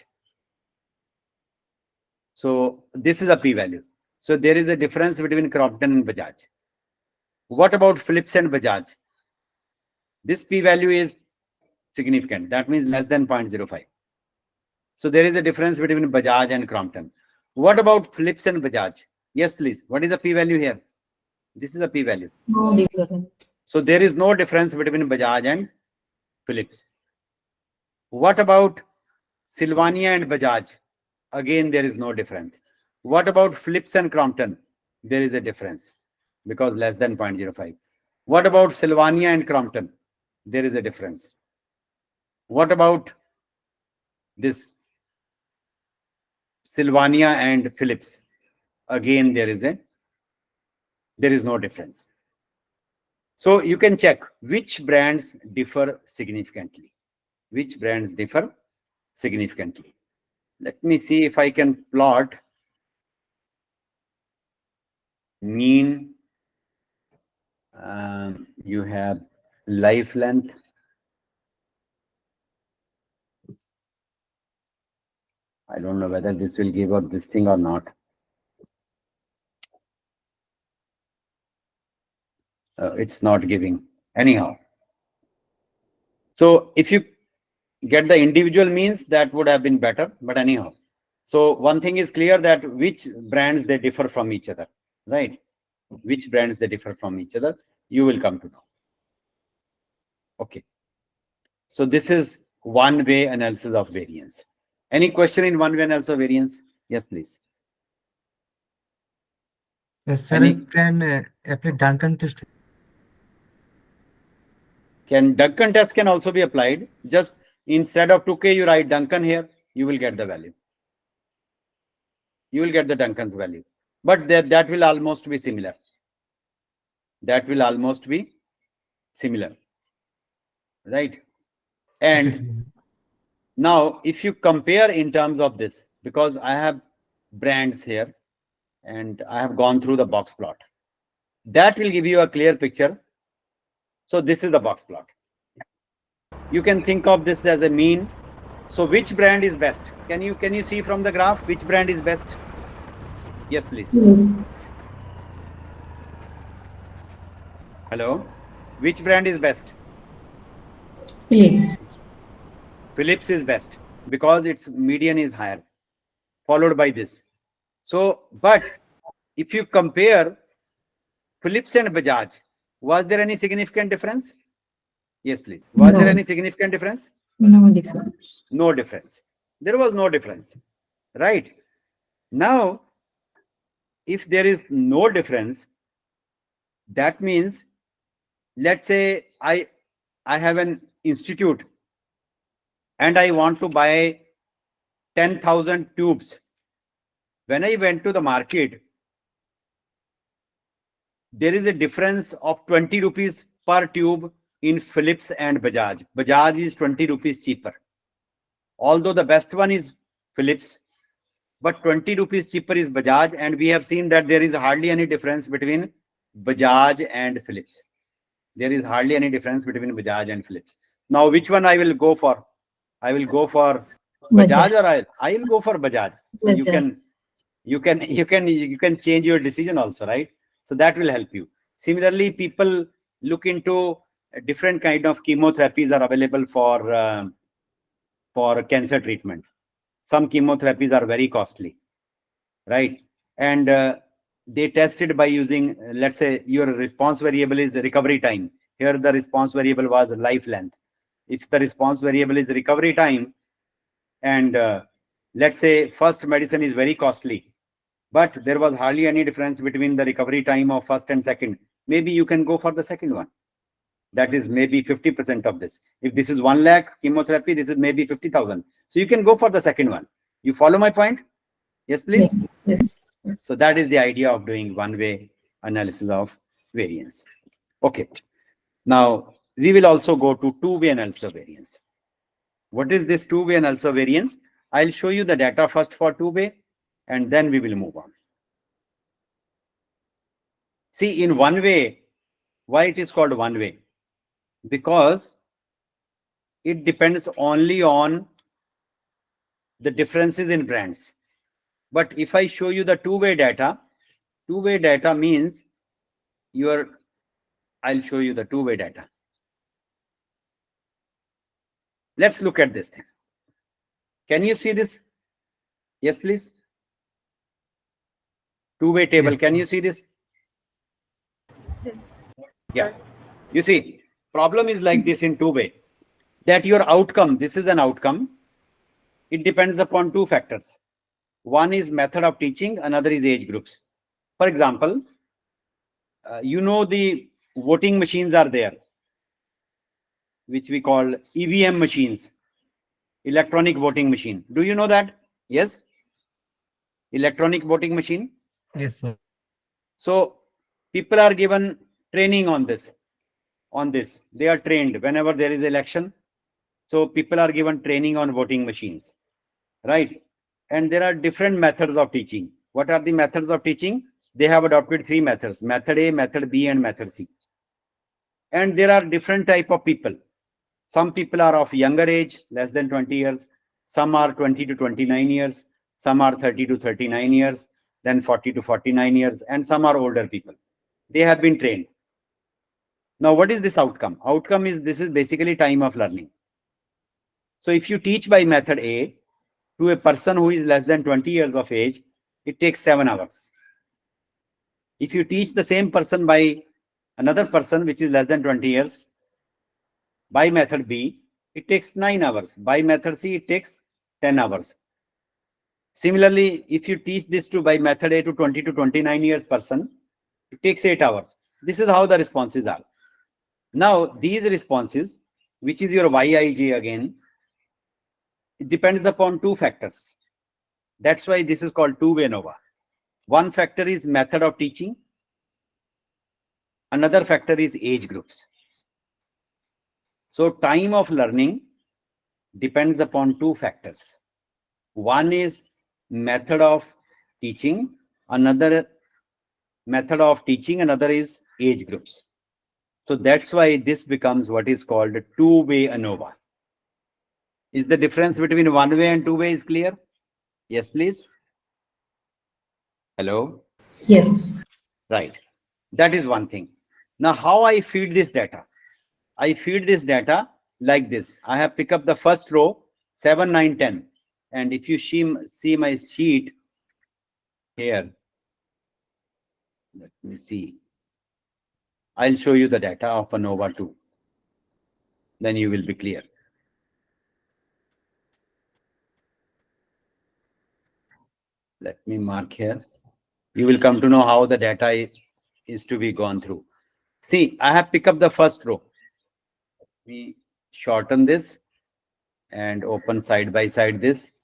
so this is a p-value. So there is a difference between Crompton and Bajaj. What about Philips and Bajaj? This p-value is significant. That means less than 0.05. So there is a difference between Bajaj and Crompton. What about Philips and Bajaj? Yes, please. What is the p-value here? This is a p-value. No difference. So there is no difference between Bajaj and Philips. What about Sylvania and Bajaj? Again, there is no difference. What about Philips and Crompton? There is a difference because less than 0.05. What about Sylvania and Crompton? There is a difference. What about this Sylvania and Philips? Again, there is no difference. So you can check which brands differ significantly. Which brands differ significantly. Let me see if I can plot mean. You have life length. I don't know whether this will give up this thing or not. It's not giving anyhow. So if you get the individual means, that would have been better, but anyhow. So one thing is clear, that which brands they differ from each other, right? Which brands they differ from each other, you will come to know. Okay. So this is one-way analysis of variance. Any question in one-way analysis of variance? Yes, please. Yes, sir, Any- can apply Duncan test. Duncan test can also be applied. Just instead of 2K, you write Duncan here, you will get the value. You will get the Duncan's value. But that will almost be similar. That will almost be similar. Right? And Okay, sir. now, if you compare in terms of this, because I have brands here and I have gone through the box plot, that will give you a clear picture. So this is the box plot. You can think of this as a mean. So which brand is best? Can you see from the graph which brand is best? Yes, please. Philips. Hello. Which brand is best? Philips. Philips is best because its median is higher, followed by this. So, but if you compare Philips and Bajaj, was there any significant difference? Yes, please. Was No. there any significant difference? No difference. No difference. There was no difference, right? Now, if there is no difference, that means, let's say I have an institute and I want to buy 10,000 tubes. When I went to the market, there is a difference of 20 rupees per tube in Philips and Bajaj. Bajaj is 20 rupees cheaper. Although the best one is Philips, but 20 rupees cheaper is Bajaj, and we have seen that there is hardly any difference between Bajaj and Philips. There is hardly any difference between Bajaj and Philips. Now, which one I will go for? I will go for Bajaj, or I will go for Bajaj. So Bajaj. you can change your decision also, right? So that will help you. Similarly, people look into different kind of chemotherapies are available for cancer treatment. Some chemotherapies are very costly, right? And they tested by using, let's say your response variable is recovery time. Here the response variable was life length. If the response variable is recovery time, and let's say first medicine is very costly, but there was hardly any difference between the recovery time of first and second, maybe you can go for the second one. That is maybe 50% of this. If this is 1 lakh chemotherapy, this is maybe 50,000. So you can go for the second one. You follow my point? Yes, please. Yes. So that is the idea of doing one-way analysis of variance. Okay. Now we will also go to two-way analysis of variance. What is this two-way analysis of variance? I'll show you the data first for two-way, and then we will move on. See, in one way, why it is called one way? Because it depends only on the differences in brands. But if I show you the two-way data means your I'll show you the two-way data. Let's look at this thing. Can you see this? Yes, please. Two-way table. Yes, Can sir. you see this? Sir. Yeah. You see, problem is like this in two-way. That your outcome, this is an outcome. It depends upon two factors. One is method of teaching, another is age groups. For example, you know the voting machines are there, which we call EVM machines, electronic voting machine. Do you know that? Yes? Electronic voting machine. Yes, sir. So people are given training on this. They are trained whenever there is election. So people are given training on voting machines, right? And there are different methods of teaching. What are the methods of teaching? They have adopted three methods: method A, method B, and method C. And there are different type of people. Some people are of younger age, less than 20 years. Some are 20 to 29 years. Some are 30 to 39 years, then 40 to 49 years, and some are older people. They have been trained. Now, what is this outcome? Outcome is, this is basically time of learning. So if you teach by method A to a person who is less than 20 years of age, it takes 7 hours. If you teach the same person by another person which is less than 20 years, by method B, it takes 9 hours. By method C, it takes 10 hours. Similarly, if you teach this to by method A to 20 to 29 years person, it takes 8 hours. This is how the responses are. Now, these responses, which is your YIJ again, it depends upon two factors. That's why this is called two-way ANOVA. One factor is method of teaching. Another factor is age groups. So time of learning depends upon two factors. One is method of teaching, another is age groups. So that's why this becomes what is called a two-way ANOVA. Is the difference between one-way and two-way is clear? Yes, please. Hello? Yes. Right. That is one thing. Now, how I feed this data? I feed this data like this. I have picked up the first row, 7, 9, 10. And if you see my sheet here, let me see. I'll show you the data of ANOVA 2. Then you will be clear. Let me mark here. You will come to know how the data is to be gone through. See, I have picked up the first row. We shorten this and open side by side this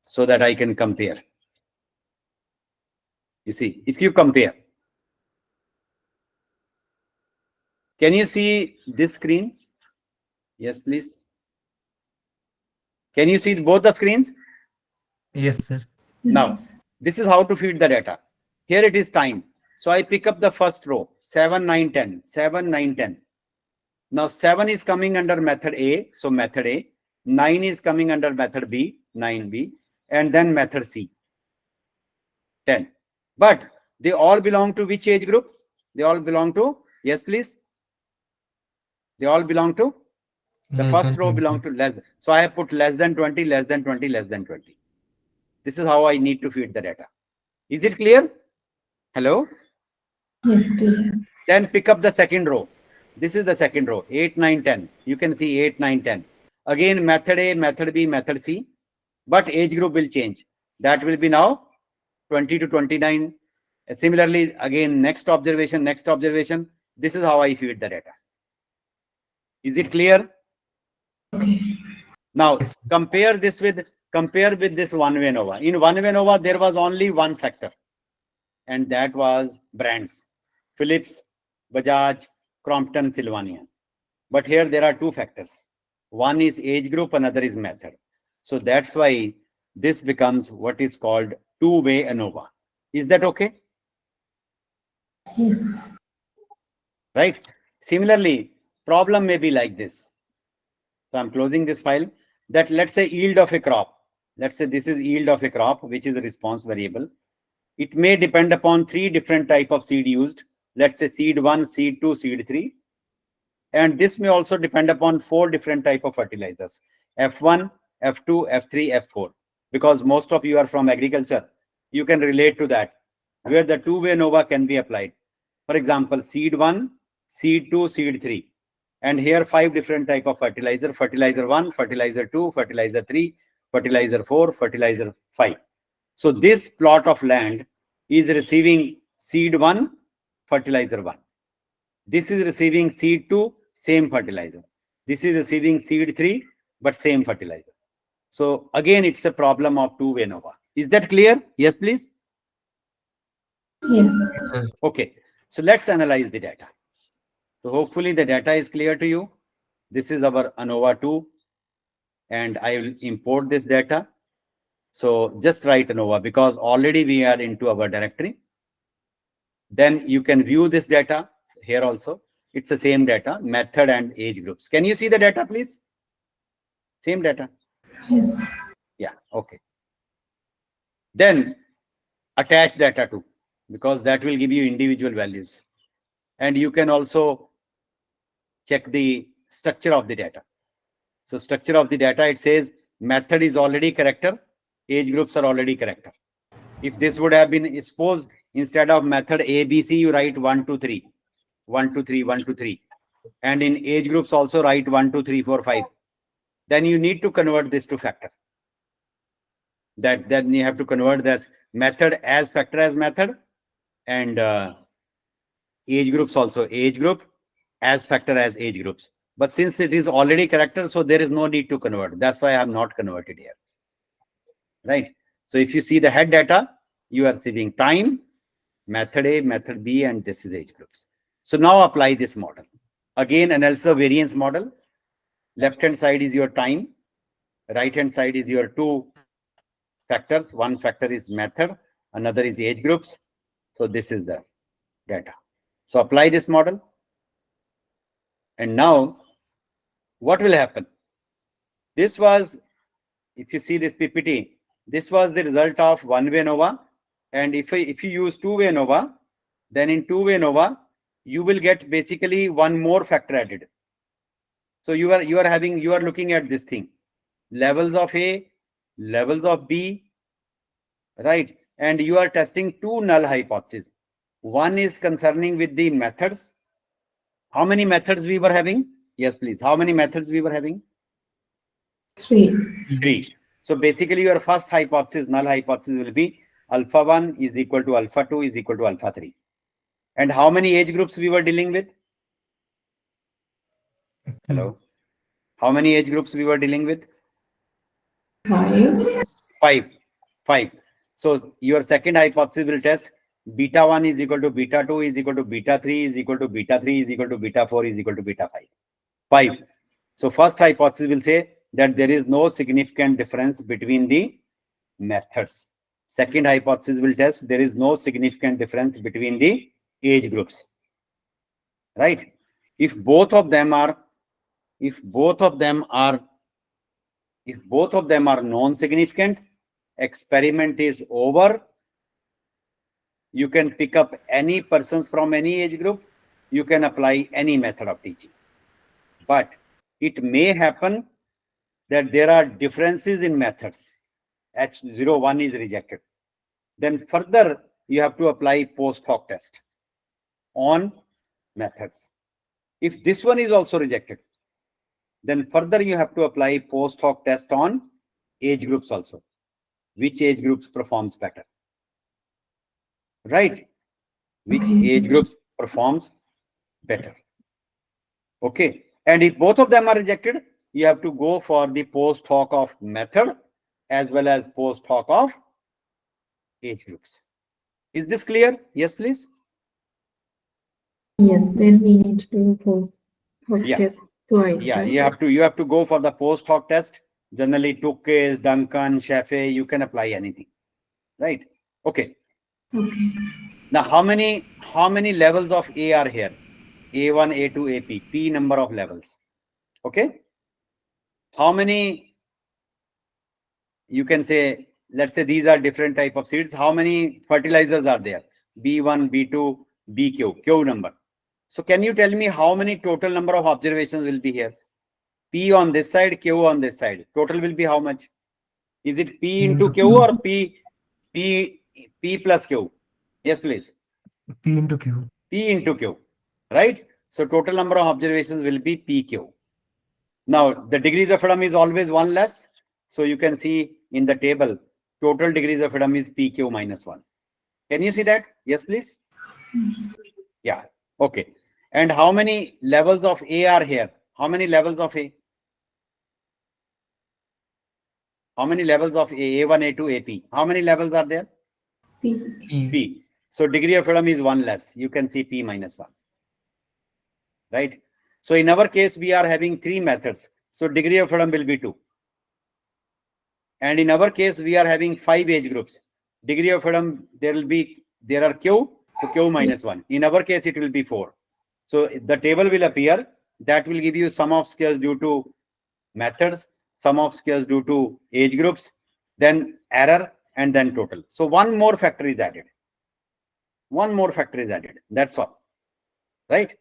so that I can compare. You see, if you compare, can you see this screen? Yes, please. Can you see both the screens? Yes, sir. Now, Yes. this is how to feed the data. Here it is time. So I pick up the first row, 7, 9, 10, 7, 9, 10. Now 7 is coming under method A, so method A. 9 is coming under method B, 9B, and then method C, 10. But they all belong to which age group? They all belong to, yes please? They all belong to? The Less first than row 20. belong to less. So I have put less than 20, less than 20, less than 20. This is how I need to feed the data. Is it clear? Hello? Yes, clear. Then pick up the second row. This is the second row, 8, 9, 10. You can see 8, 9, 10. Again, method A, method B, method C. But age group will change. That will be now 20 to 29. Similarly, again, next observation. This is how I feed the data. Is it clear? Okay. Now, Yes. compare with this one-way ANOVA. In one-way ANOVA, there was only one factor, and that was brands. Philips, Bajaj, Crompton, Sylvania. But here there are two factors. One is age group, another is method. So that's why this becomes what is called two-way ANOVA. Is that okay? Yes. Right? Similarly, problem may be like this. So I'm closing this file. That let's say yield of a crop. Let's say this is yield of a crop, which is a response variable. It may depend upon three different type of seed used. Let's say seed 1, seed 2, seed 3. And this may also depend upon 4 different type of fertilizers: F1, F2, F3, F4. Because most of you are from agriculture, you can relate to that, where the two-way NOVA can be applied. For example, seed 1, seed 2, seed 3. And here 5 different type of fertilizer: fertilizer 1, fertilizer 2, fertilizer 3, fertilizer 4, fertilizer 5. So this plot of land is receiving seed 1, fertilizer 1. This is receiving seed 2, same fertilizer. This is receiving seed 3, but same fertilizer. So again, it's a problem of two-way NOVA. Is that clear? Yes, please. Yes. Yes, sir. Okay. So let's analyze the data. So hopefully the data is clear to you. This is our ANOVA 2, and I will import this data. So just write ANOVA because already we are into our directory. Then you can view this data here also. It's the same data, method and age groups. Can you see the data, please? Same data. Yes. Yeah, okay. Then attach data too, because that will give you individual values. And you can also check the structure of the data. So structure of the data, it says method is already character, age groups are already character. If this would have been, suppose instead of method ABC, you write 1, 2, 3, 1, 2, 3, 1, 2, 3. And in age groups also write 1, 2, 3, 4, 5. Then you need to convert this to factor. Then you have to convert this method as factor as method, and age groups also age group as factor as age groups. But since it is already character, so there is no need to convert. That's why I have not converted here. Right. So if you see the head data, you are receiving time, method A, method B, and this is age groups. So now apply this model. Again, analysis of variance model. Left-hand side is your time. Right-hand side is your 2 factors. One factor is method, another is age groups. So this is the data. So apply this model. And now what will happen? This was, if you see this PPT, this was the result of one-way NOVA. And if you use two-way NOVA, then in two-way NOVA, you will get basically one more factor added. So you are looking at this thing, levels of A, levels of B, right? And you are testing 2 null hypotheses. One is concerning with the methods. How many methods we were having? Yes, please. How many methods we were having? 3. 3. So basically your first hypothesis, null hypothesis, will be alpha 1 is equal to alpha 2 is equal to alpha 3. And how many age groups we were dealing with? Hello. How many age groups we were dealing with? 5. 5. So your second hypothesis will test beta 1 is equal to beta 2 is equal to beta 3 is equal to beta 3 is equal to beta 4 is equal to beta 5. 5. So first hypothesis will say that there is no significant difference between the methods. Second hypothesis will test there is no significant difference between the age groups. Right? If both of them are non-significant, experiment is over. You can pick up any persons from any age group. You can apply any method of teaching. But it may happen that there are differences in methods. H01 is rejected. Then further, you have to apply post hoc test on methods. If this one is also rejected, then further you have to apply post hoc test on age groups also. Which age groups performs better? Right? Which age groups performs better? Okay. And if both of them are rejected, you have to go for the post hoc of method as well as post hoc of age groups. Is this clear? Yes, please. Yes, then we need to do post hoc Yeah. test twice. Yeah, right? you have to go for the post hoc test. Generally, Tukes, Duncan, Sheffe, you can apply anything. Right? Okay. Okay. Now, how many levels of A are here? A1, A2, AP, P number of levels. Okay. How many, you can say, let's say these are different type of seeds. How many fertilizers are there? B1, B2, BQ, Q number. So can you tell me how many total number of observations will be here? P on this side, Q on this side. Total will be how much? Is it P into Q or P plus Q? Yes, please. P into Q. P into Q, right? So total number of observations will be PQ. Now the degrees of freedom is always one less. So you can see in the table, total degrees of freedom is PQ minus 1. Can you see that? Yes, please. Yes. Yeah. Okay. And how many levels of A are here? How many levels of A? How many levels of A? A1, A2, AP. How many levels are there? P. P. P. So degree of freedom is one less. You can see P minus 1. Right? So in our case, we are having 3 methods. So degree of freedom will be 2. And in our case, we are having 5 age groups. Degree of freedom, there are Q, so Q minus 1. In our case, it will be 4. So the table will appear. That will give you sum of squares due to methods, sum of squares due to age groups, then error, and then total. So one more factor is added. One more factor is added. That's all. Right?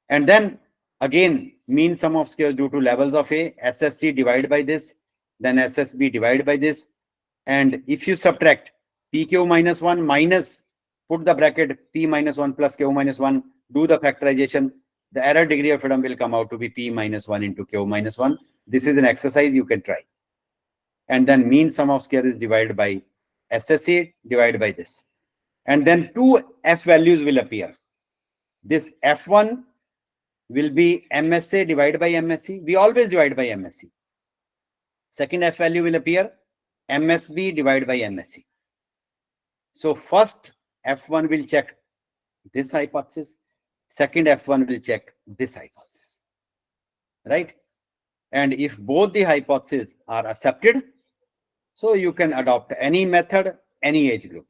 And then again, mean sum of squares due to levels of A, SST divided by this, then SSB divided by this. And if you subtract PQ minus 1 minus, put the bracket P minus 1 plus Q minus 1, do the factorization, the error degree of freedom will come out to be P minus 1 into Q minus 1. This is an exercise you can try. And then mean sum of square is divided by SSA divided by this. And then 2 F values will appear. This F1 will be MSA divided by MSC. We always divide by MSC. Second F value will appear MSB divided by MSC. So first F1 will check this hypothesis. Second F1 will check this hypothesis. Right? And if both the hypotheses are accepted, so you can adopt any method, any age group.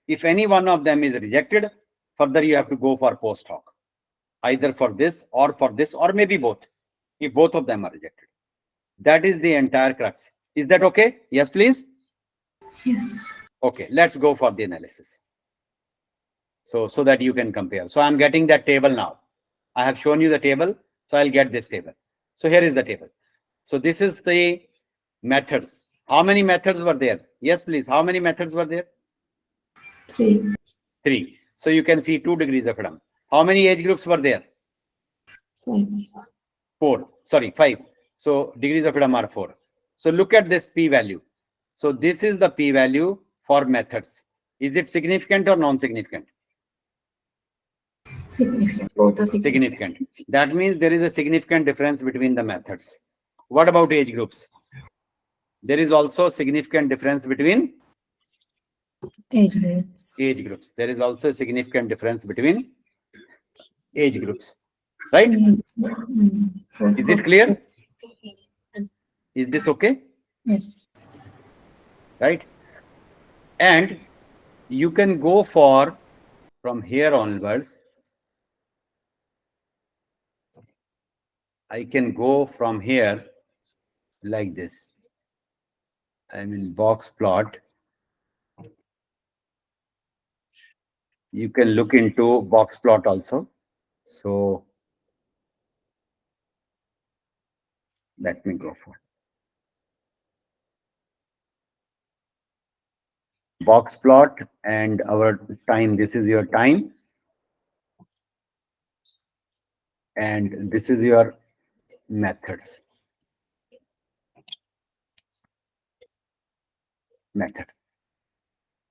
If any one of them is rejected, further you have to go for post hoc, either for this, or maybe both, if both of them are rejected. That is the entire crux. Is that okay? Yes, please. Yes. Okay, let's go for the analysis. So that you can compare. So I'm getting that table now. I have shown you the table, so I'll get this table. So here is the table. So this is the methods. How many methods were there? Yes, please. How many methods were there? 3. 3. So you can see 2 degrees of freedom. How many age groups were there? 5. 4. Sorry, 5. So degrees of freedom are 4. So look at this p value. So this is the p value for methods. Is it significant or non-significant? Significant. Both are significant. Significant. That means there is a significant difference between the methods. What about age groups? There is also significant difference between Age groups. age groups. There is also a significant difference between age groups. Right? Is it clear? Is this okay? Yes. Right? And you can go for, from here onwards, I can go from here like this. I mean, box plot. You can look into box plot also. So let me go for box plot and our time. This is your time. And this is your methods. Method.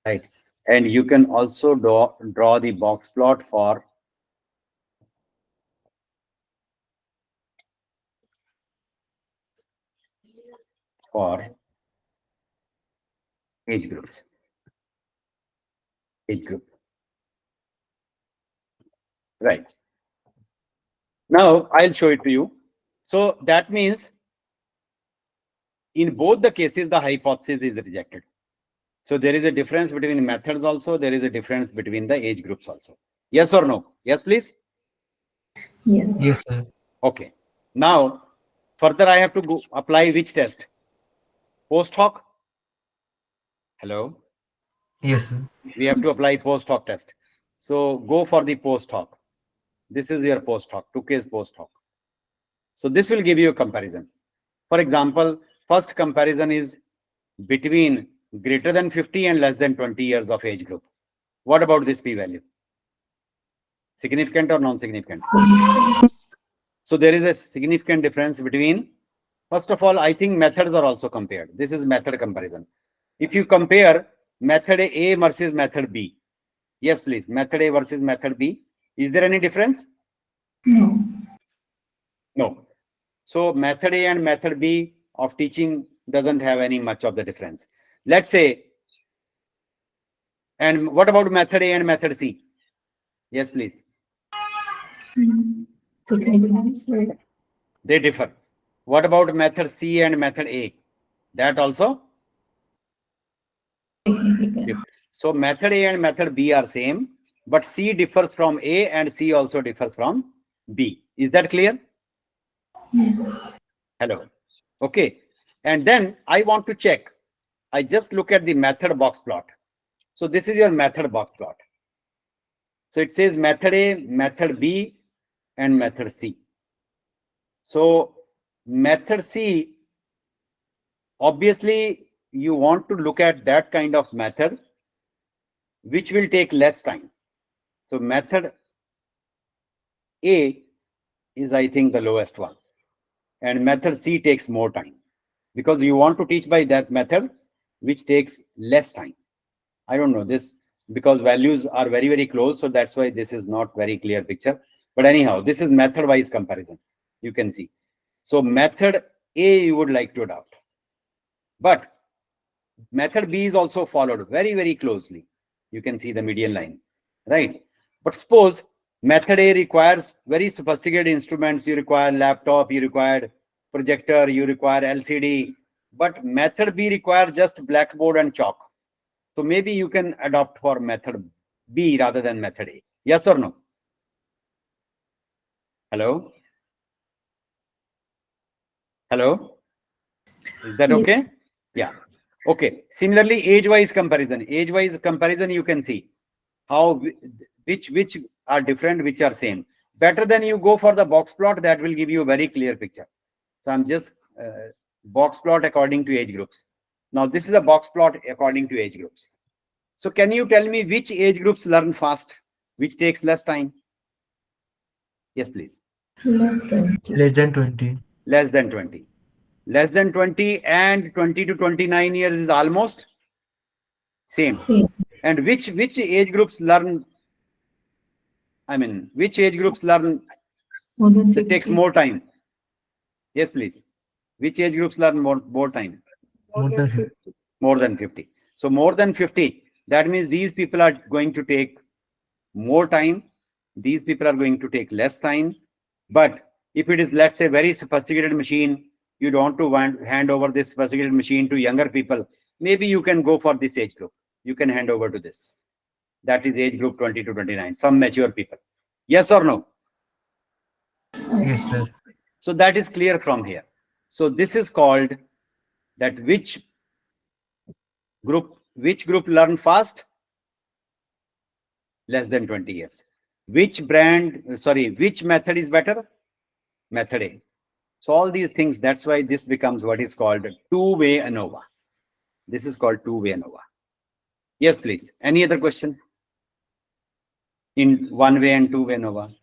Right. And you can also draw the box plot for age groups. Age group. Right. Now I'll show it to you. So that means in both the cases, the hypothesis is rejected. So there is a difference between methods also. There is a difference between the age groups also. Yes or no? Yes, please. Yes. Yes, sir. Okay. Now, further I have to go apply which test? Post hoc? Hello? Yes, sir. We have to apply post hoc test. So go for the post hoc. This is your post hoc, 2 case post hoc. So this will give you a comparison. For example, first comparison is between greater than 50 and less than 20 years of age group. What about this p-value? Significant or non-significant? So there is a significant difference between, first of all, I think methods are also compared. This is method comparison. If you compare method A versus method B, yes, please, method A versus method B, is there any difference? No. No. So method A and method B of teaching doesn't have any much of the difference. Let's say, and what about method A and method C? Yes, please. Significance, right? They differ. What about method C and method A? That also? Significant. So method A and method B are same, but C differs from A and C also differs from B. Is that clear? Yes. Hello. Okay. And then I want to check. I just look at the method box plot. So this is your method box plot. So it says method A, method B, and method C. So method C, obviously you want to look at that kind of method which will take less time. So method A is, I think, the lowest one, and method C takes more time because you want to teach by that method which takes less time. I don't know this because values are very, very close. So that's why this is not very clear picture. But anyhow, this is method wise comparison. You can see. So method A you would like to adopt, but method B is also followed very, very closely. You can see the median line, right? But suppose method A requires very sophisticated instruments. You require laptop, you require projector, you require LCD, but method B requires just blackboard and chalk. So maybe you can adopt for method B rather than method A. Yes or no? Hello? Hello? Is that okay? Yes. Yeah. Okay. Similarly, age-wise comparison. Age-wise comparison, you can see how which are different, which are same. Better than you go for the box plot, that will give you a very clear picture. So I'm just box plot according to age groups. Now this is a box plot according to age groups. So can you tell me which age groups learn fast, which takes less time? Yes, please. Less 20. Less than 20. Less than 20. Less than 20 and 20 to 29 years is almost same. Same. And which age groups learn, I mean, which age groups learn More than that takes 50. more time? Yes, please. Which age groups learn more time? More than 50. More than 50. So more than 50, that means these people are going to take more time. These people are going to take less time. But if it is, let's say, very sophisticated machine, you don't want to hand over this sophisticated machine to younger people, maybe you can go for this age group. You can hand over to this. That is age group 20 to 29, some mature people. Yes or no? Yes, sir. So that is clear from here. So this is called that which group learn fast? Less than 20 years. Which method is better? Method A. So all these things, that's why this becomes what is called two-way ANOVA. This is called two-way ANOVA. Yes, please. Any other question? In one-way and two-way ANOVA?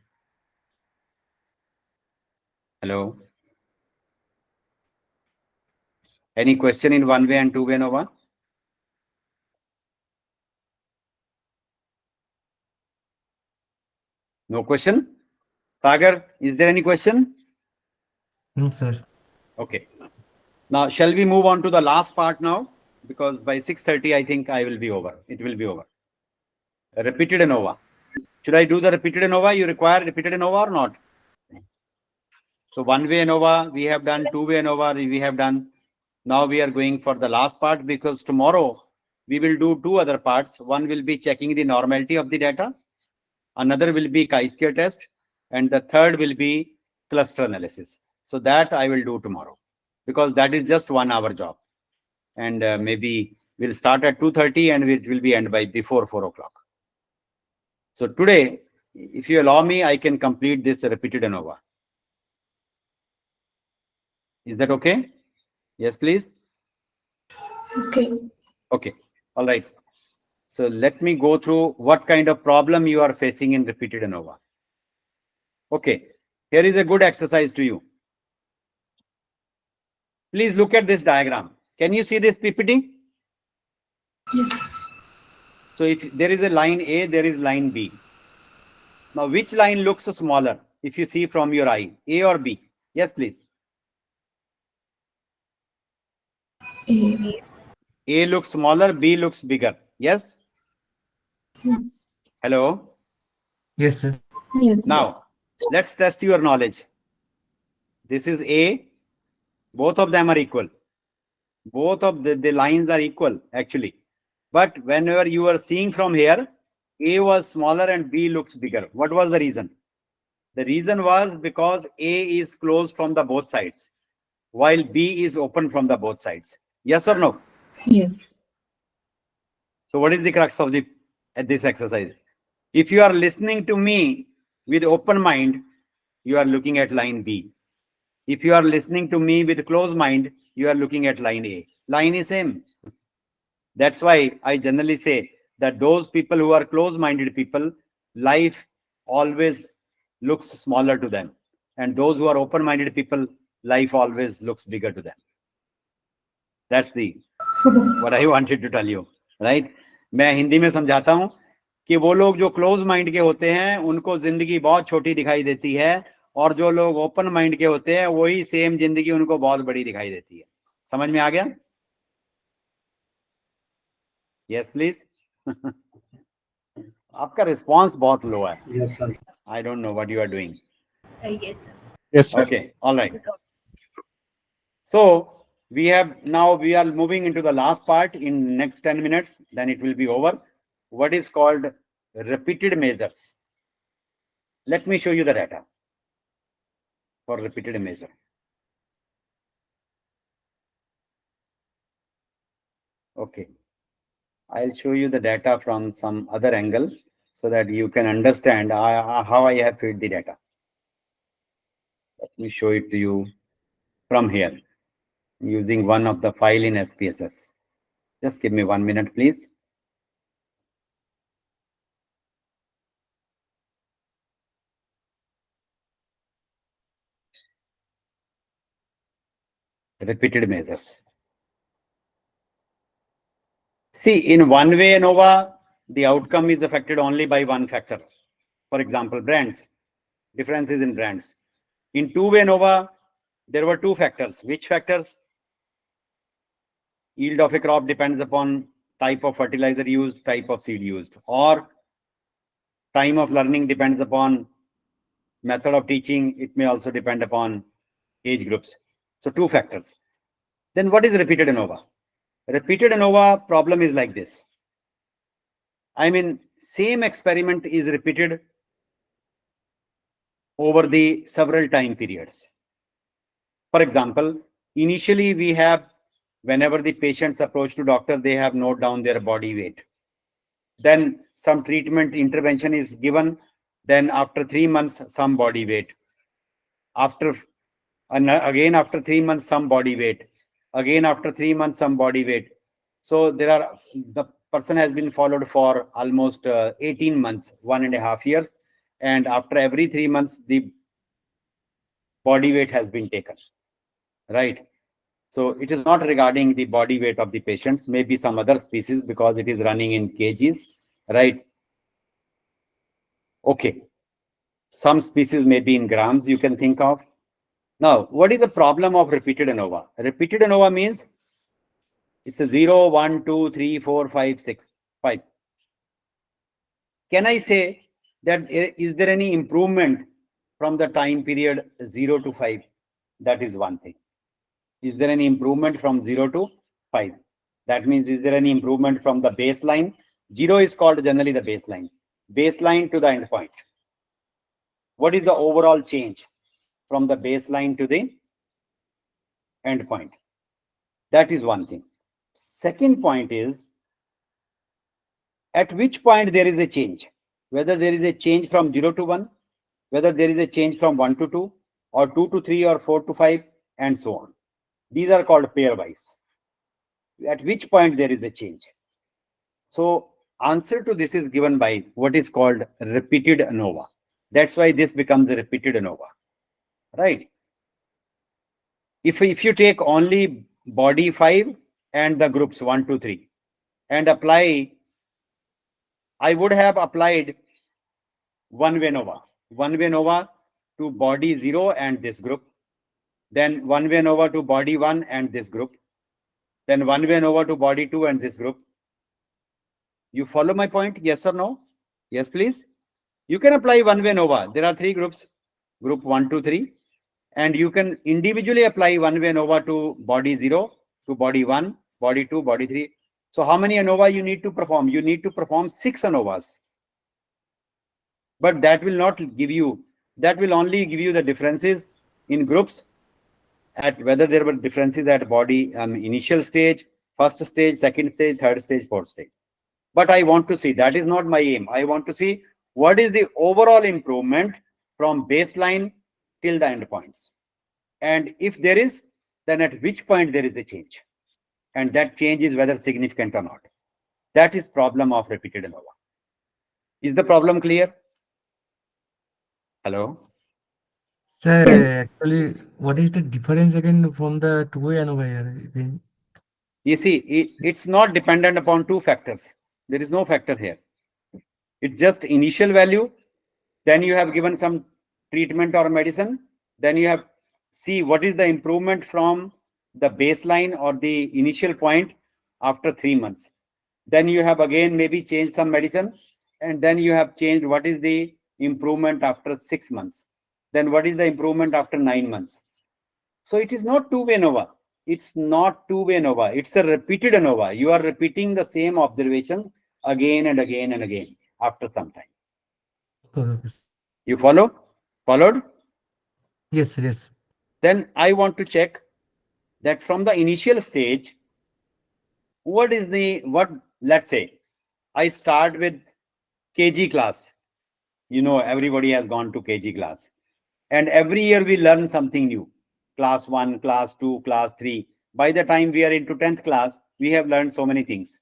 Hello? Any question in one-way and two-way ANOVA? No question? Sagar, is there any question? No, sir. Okay. Now, shall we move on to the last part now? Because by 6:30, I think I will be over. It will be over. Repeated ANOVA. Should I do the repeated ANOVA? You require repeated ANOVA or not? So one-way ANOVA, we have done. Two-way ANOVA, we have done. Now we are going for the last part because tomorrow we will do two other parts. One will be checking the normality of the data. Another will be chi-square test. And the third will be cluster analysis. So that I will do tomorrow because that is just 1 hour job. And maybe we'll start at 2:30 and it will be end by before 4 o'clock. So today If you allow me, I can complete this repeated ANOVA. Is that okay? Yes, please. Okay. Okay. All right. So let me go through what kind of problem you are facing in repeated ANOVA. Okay. Here is a good exercise to you. Please look at this diagram. Can you see this PPT? Yes. So if there is a line A, there is line B. Now, which line looks smaller if you see from your eye, A or B? Yes, please. A. A looks smaller, B looks bigger. Yes? Hello? Yes, sir. Yes. Now, let's test your knowledge. This is A. Both of them are equal. Both of the lines are equal, actually. But whenever you are seeing from here, A was smaller and B looks bigger. What was the reason? The reason was because A is closed from the both sides, while B is open from the both sides. Yes or no? Yes. So what is the crux of this exercise? If you are listening to me with open mind, you are looking at line B. If you are listening to me with closed mind, you are looking at line A. Line is same. That's why I generally say that those people who are close-minded people, life always looks smaller to them. And those who are open-minded people, life always looks bigger to them. That's the what I wanted to tell you, right? मैं हिंदी में समझाता हूं कि वो लोग जो close mind के होते हैं उनको जिंदगी बहुत छोटी दिखाई देती है, और जो लोग ओपन माइंड के होते हैं वही सेम जिंदगी उनको बहुत बड़ी दिखाई देती है. समझ में आ गया? Yes please. आपका रिस्पांस बहुत लो है. Yes, sir. I don't know what you are doing. Yes, sir. Yes, sir. Okay, all right. So we are moving into the last part in next 10 minutes, then it will be over. What is called repeated measures. Let me show you the data for repeated measure. Okay, I'll show you the data from some other angle so that you can understand how I have fed the data. Let me show it to you from here using one of the file in SPSS. Just give me 1 minute, please. Repeated measures. See, in one way ANOVA, the outcome is affected only by one factor. For example, brands, differences in brands. In two-way ANOVA, there were two factors. Which factors? Yield of a crop depends upon type of fertilizer used, type of seed used, or time of learning depends upon method of teaching. It may also depend upon age groups. So two factors. Then what is repeated ANOVA? Repeated ANOVA problem is like this. I mean, same experiment is repeated over the several time periods. For example, initially we have, whenever the patients approach to doctor, they have note down their body weight. Then some treatment intervention is given. Then after 3 months, some body weight. Again after 3 months, some body weight. Again after 3 months, some body weight. So the person has been followed for almost 18 months, 1.5 years. And after every 3 months, the body weight has been taken, right? So it is not regarding the body weight of the patients, maybe some other species because it is running in kgs, right? Okay. Some species may be in grams you can think of. Now, what is the problem of repeated ANOVA? Repeated ANOVA means it's a 0, 1, 2, 3, 4, 5, 6, 5. Can I say that is there any improvement from the time period 0 to 5? That is one thing. Is there any improvement from 0 to 5? That means, is there any improvement from the baseline? 0 is called generally the baseline. Baseline to the endpoint. What is the overall change from the baseline to the endpoint? That is one thing. Second point is, at which point there is a change? whether there is a change from 0 to 1, whether there is a change from 1 to 2, or 2 to 3, or 4 to 5, and so on. These are called pairwise. At which point there is a change. So answer to this is given by what is called repeated ANOVA. That's why this becomes a repeated ANOVA, right? If you take only body 5 and the groups 1, 2, 3 and apply, I would have applied one-way ANOVA. One-way ANOVA to body 0 and this group. Then one-way ANOVA to body 1 and this group. Then one-way ANOVA to body 2 and this group. You follow my point? Yes or no? Yes, please. You can apply one-way ANOVA. There are 3 groups, group 1, 2, 3. And you can individually apply one-way ANOVA to body 0, to body 1, body 2, body 3. So how many ANOVA you need to perform? You need to perform 6 ANOVAs. But that will not give you, that will only give you the differences in groups, at whether there were differences at body initial stage, first stage, second stage, third stage, fourth stage. But I want to see, that is not my aim. I want to see what is the overall improvement from baseline till the endpoints. And if there is, then at which point there is a change. And that change is whether significant or not. That is problem of repeated ANOVA. Is the problem clear? Hello? Sir, Yes. actually, what is the difference again from the two-way ANOVA here? Again? You see, it's not dependent upon 2 factors. There is no factor here. It's just initial value. Then you have given some treatment or medicine. Then you have see what is the improvement from the baseline or the initial point after 3 months. Then you have again maybe changed some medicine. And then you have changed what is the improvement after 6 months. Then what is the improvement after 9 months. So it is not two-way ANOVA. It's not two-way ANOVA. It's a repeated ANOVA. You are repeating the same observations again and again and again after some time. Okay. You follow? Followed? Yes, sir, yes. Then I want to check that from the initial stage, what is the, let's say, I start with KG class. You know, everybody has gone to KG class. And every year we learn something new. Class 1, class 2, class 3. By the time we are into 10th class, we have learned so many things.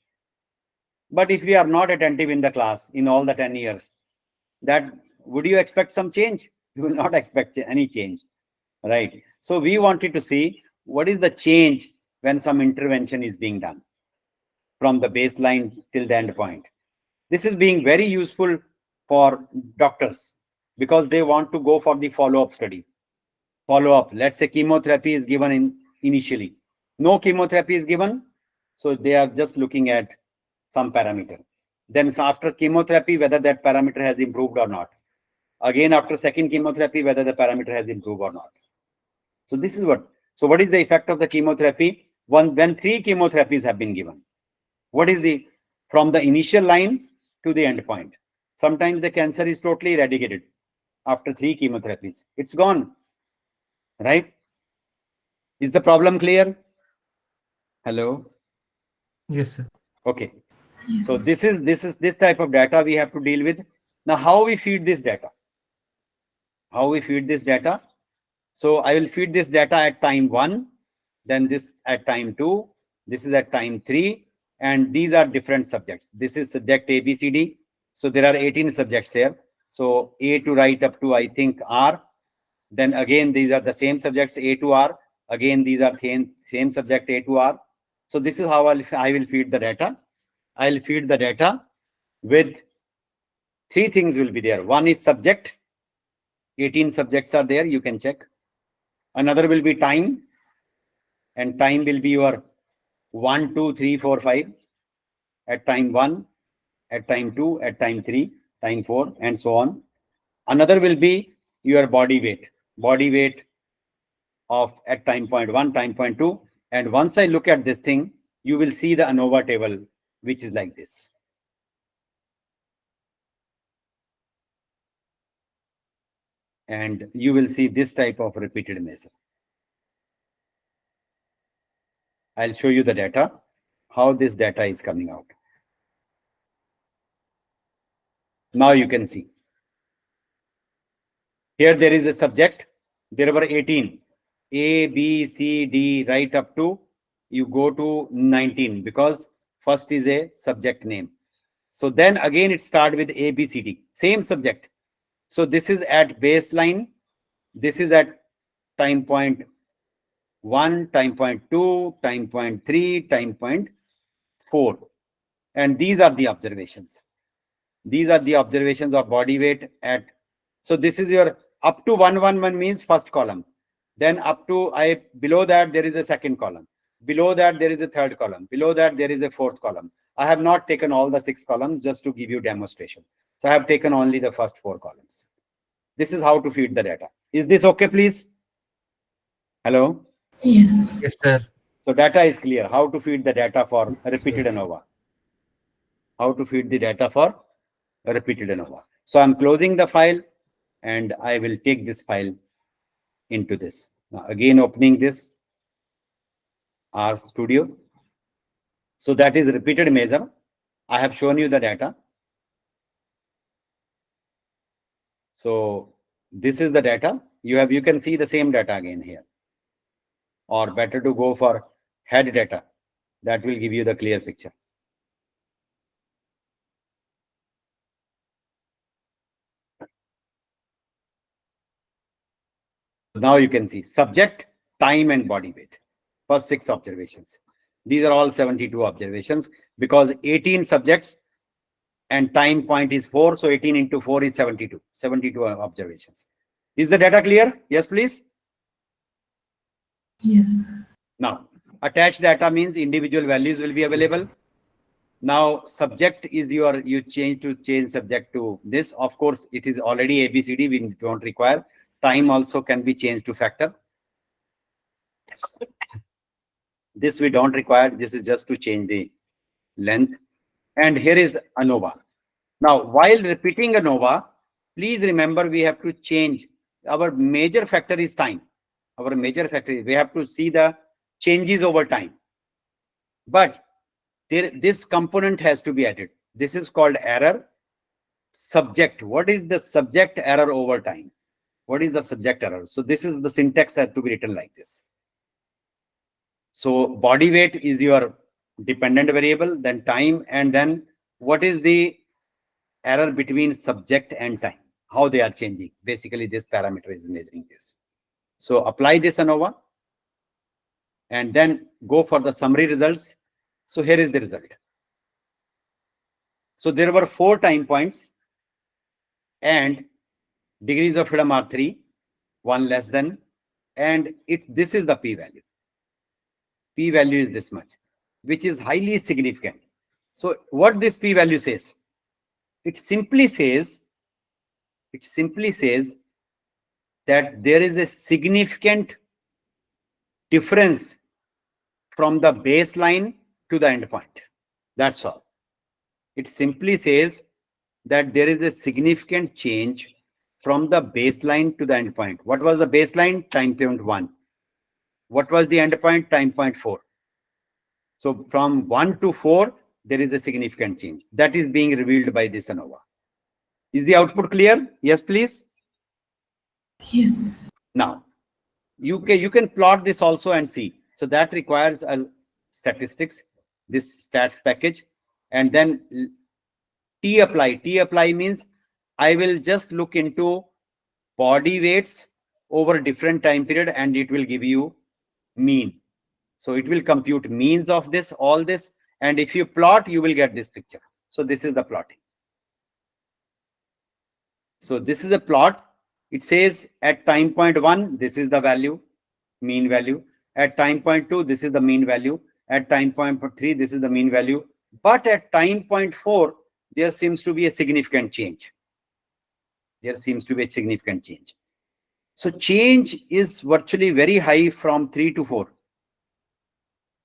But if we are not attentive in the class in all the 10 years, that would you expect some change? You will not expect any change, right? So we wanted to see what is the change when some intervention is being done from the baseline till the end point. This is being very useful for doctors because they want to go for the follow-up study. Follow-up, let's say chemotherapy is given initially. No chemotherapy is given, so they are just looking at some parameter. Then after chemotherapy, whether that parameter has improved or not. Again, after second chemotherapy, whether the parameter has improved or not. So this is what. So what is the effect of the chemotherapy? When 3 chemotherapies have been given. What is the, from the initial line to the end point? Sometimes the cancer is totally eradicated after 3 chemotherapies. It's gone, right? Is the problem clear? Hello? Yes, sir. Okay. Yes. So this type of data we have to deal with. Now, how we feed this data? How we feed this data? So I will feed this data at time 1, then this at time 2, this is at time 3, and these are different subjects. This is subject A, B, C, D. So there are 18 subjects here. So A to right up to, I think, R. Then again, these are the same subjects A to R. Again, these are same subject A to R. So this is how I will feed the data. I'll feed the data with 3 things will be there. One is subject. 18 subjects are there. You can check. Another will be time. And time will be your 1, 2, 3, 4, 5 at time 1, at time 2, at time 3, time 4, and so on. Another will be your body weight of at time point 1, time point 2. And once I look at this thing, you will see the ANOVA table, which is like this. And you will see this type of repeated measure. I'll show you the data, how this data is coming out. Now you can see. Here there is a subject. There were 18. A, B, C, D, right up to you go to 19 because first is a subject name. So then again it starts with A, B, C, D. Same subject. So this is at baseline. This is at time point 1, time point 2, time point 3, time point 4. And these are the observations. These are the observations of body weight at. So this is your up to 111 means first column. Then up to below that there is a second column. Below that there is a third column. Below that there is a fourth column. I have not taken all the 6 columns just to give you demonstration. So I have taken only the first 4 columns. This is how to feed the data. Is this okay, please? Hello? Yes. Yes, sir. So data is clear. How to feed the data for repeated ANOVA. How to feed the data for repeated ANOVA. So I'm closing the file and I will take this file into this. Now again opening this R Studio. So that is repeated measure. I have shown you the data. So this is the data. You can see the same data again here. Or better to go for head data. That will give you the clear picture. Now you can see subject, time, and body weight. First 6 observations. These are all 72 observations because 18 subjects and time point is 4. So 18 into 4 is 72. 72 observations. Is the data clear? Yes, please. Yes. Now, attached data means individual values will be available. Now, subject is you change subject to this. Of course, it is already ABCD. We don't require. Time also can be changed to factor. This we don't require. This is just to change the length. And here is ANOVA. Now, while repeating ANOVA, please remember we have to change. Our major factor is time. Our major factor is we have to see the changes over time. But this component has to be added. This is called error subject. What is the subject error over time? What is the subject error? So this is the syntax has to be written like this. So body weight is your dependent variable, then time, and then what is the error between subject and time? How they are changing. Basically, this parameter is measuring this. So apply this ANOVA and then go for the summary results. So here is the result. So there were 4 time points and degrees of freedom are 3, 1 less than, and this is the p-value. P-value is this much, which is highly significant. So what this p-value says? It simply says that there is a significant difference from the baseline to the endpoint. That's all. It simply says that there is a significant change from the baseline to the endpoint. What was the baseline? Time point 1. What was the endpoint? Time point 4. So from 1 to 4, there is a significant change. That is being revealed by this ANOVA. Is the output clear? Yes, please. Yes. Now, you can plot this also and see. So that requires a statistics, this stats package, and then t-apply. T-apply means I will just look into body weights over different time period and it will give you mean. So it will compute means of this, all this, and if you plot, you will get this picture. So this is the plotting. So this is a plot. It says at time point 1, this is the value, mean value. At time point 2, this is the mean value. At time point 3, this is the mean value. But at time point 4, there seems to be a significant change. There seems to be a significant change. So change is virtually very high from 3 to 4.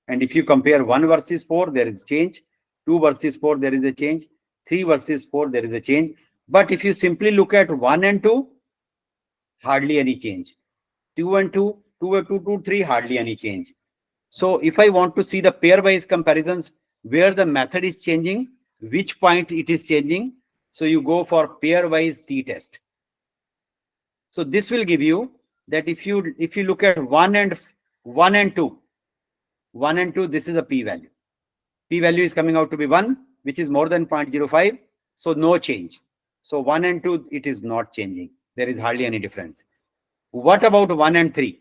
And if you compare 1 versus 4, there is change. 2 versus 4, there is a change. 3 versus 4, there is a change. But if you simply look at 1 and 2, hardly any change. 2 and 2, 2 and 2 to 3, hardly any change. So if I want to see the pairwise comparisons where the method is changing, which point it is changing, So you go for pairwise t-test. So this will give you that if you look at 1 and 2, 1 and 2, this is a p-value. P-value is coming out to be 1, which is more than 0.05. So no change. So 1 and 2, it is not changing. There is hardly any difference. What about 1 and 3?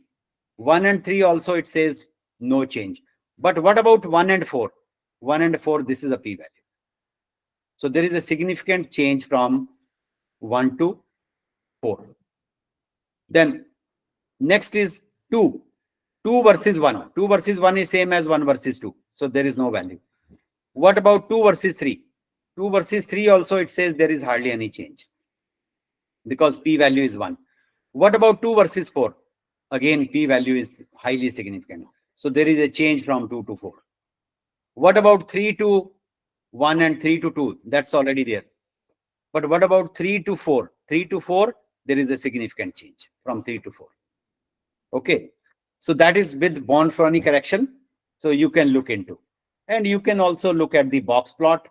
1 and 3 also it says no change. But what about 1 and 4? 1 and 4, this is a p-value. So there is a significant change from 1 to 4. Then next is 2. 2 versus 1. 2 versus 1 is same as 1 versus 2. So there is no value. What about 2 versus 3? 2 versus 3 also it says there is hardly any change because p-value is 1. What about 2 versus 4? Again, p-value is highly significant. So there is a change from 2 to 4. What about 3 to 1 and 3 to 2? That's already there. But what about 3 to 4? 3 to 4, there is a significant change from 3 to 4. Okay. So that is with Bonferroni correction. So you can look into. And you can also look at the box plot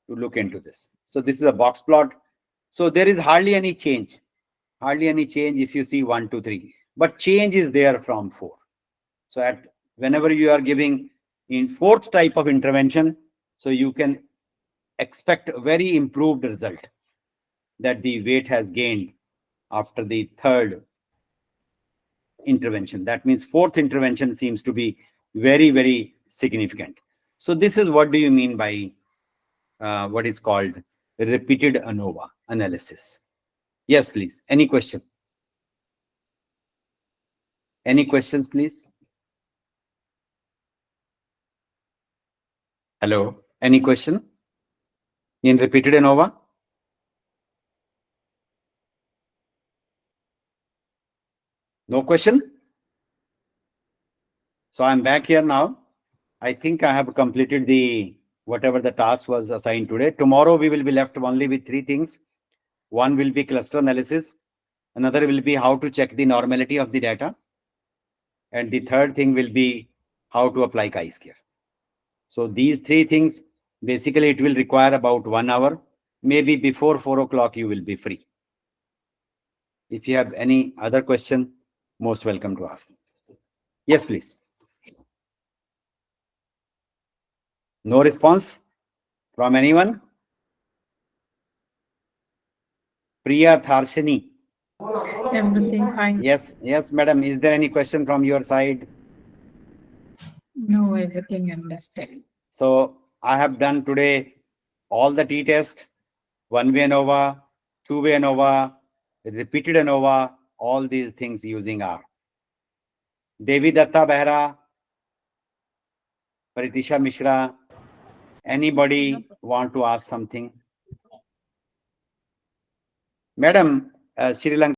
to look into this. So this is a box plot. So there is hardly any change. Hardly any change if you see 1, 2, 3. But change is there from 4. So at whenever you are giving in fourth type of intervention, so you can expect a very improved result that the weight has gained after the third intervention. That means fourth intervention seems to be very, very significant. So this is what do you mean by what is called repeated ANOVA analysis. Yes, please. Any question? Any questions, please? Hello. Any question in repeated ANOVA? No question? So I'm back here now. I think I have completed the whatever the task was assigned today. Tomorrow we will be left only with 3 things. One will be cluster analysis. Another will be how to check the normality of the data. And the third thing will be how to apply chi-square. So these 3 things, basically it will require about 1 hour. Maybe before 4 o'clock you will be free. If you have any other question, most welcome to ask. Yes, please. No response from anyone? Priya Tharshini. Everything fine. Yes, madam. Is there any question from your side? No, everything understand. So I have done today all the t-test, one-way ANOVA, two-way ANOVA, repeated ANOVA, all these things using R. Devi Datta Behra, Paritisha Mishra, anybody want to ask something? Madam, Sri Lanka.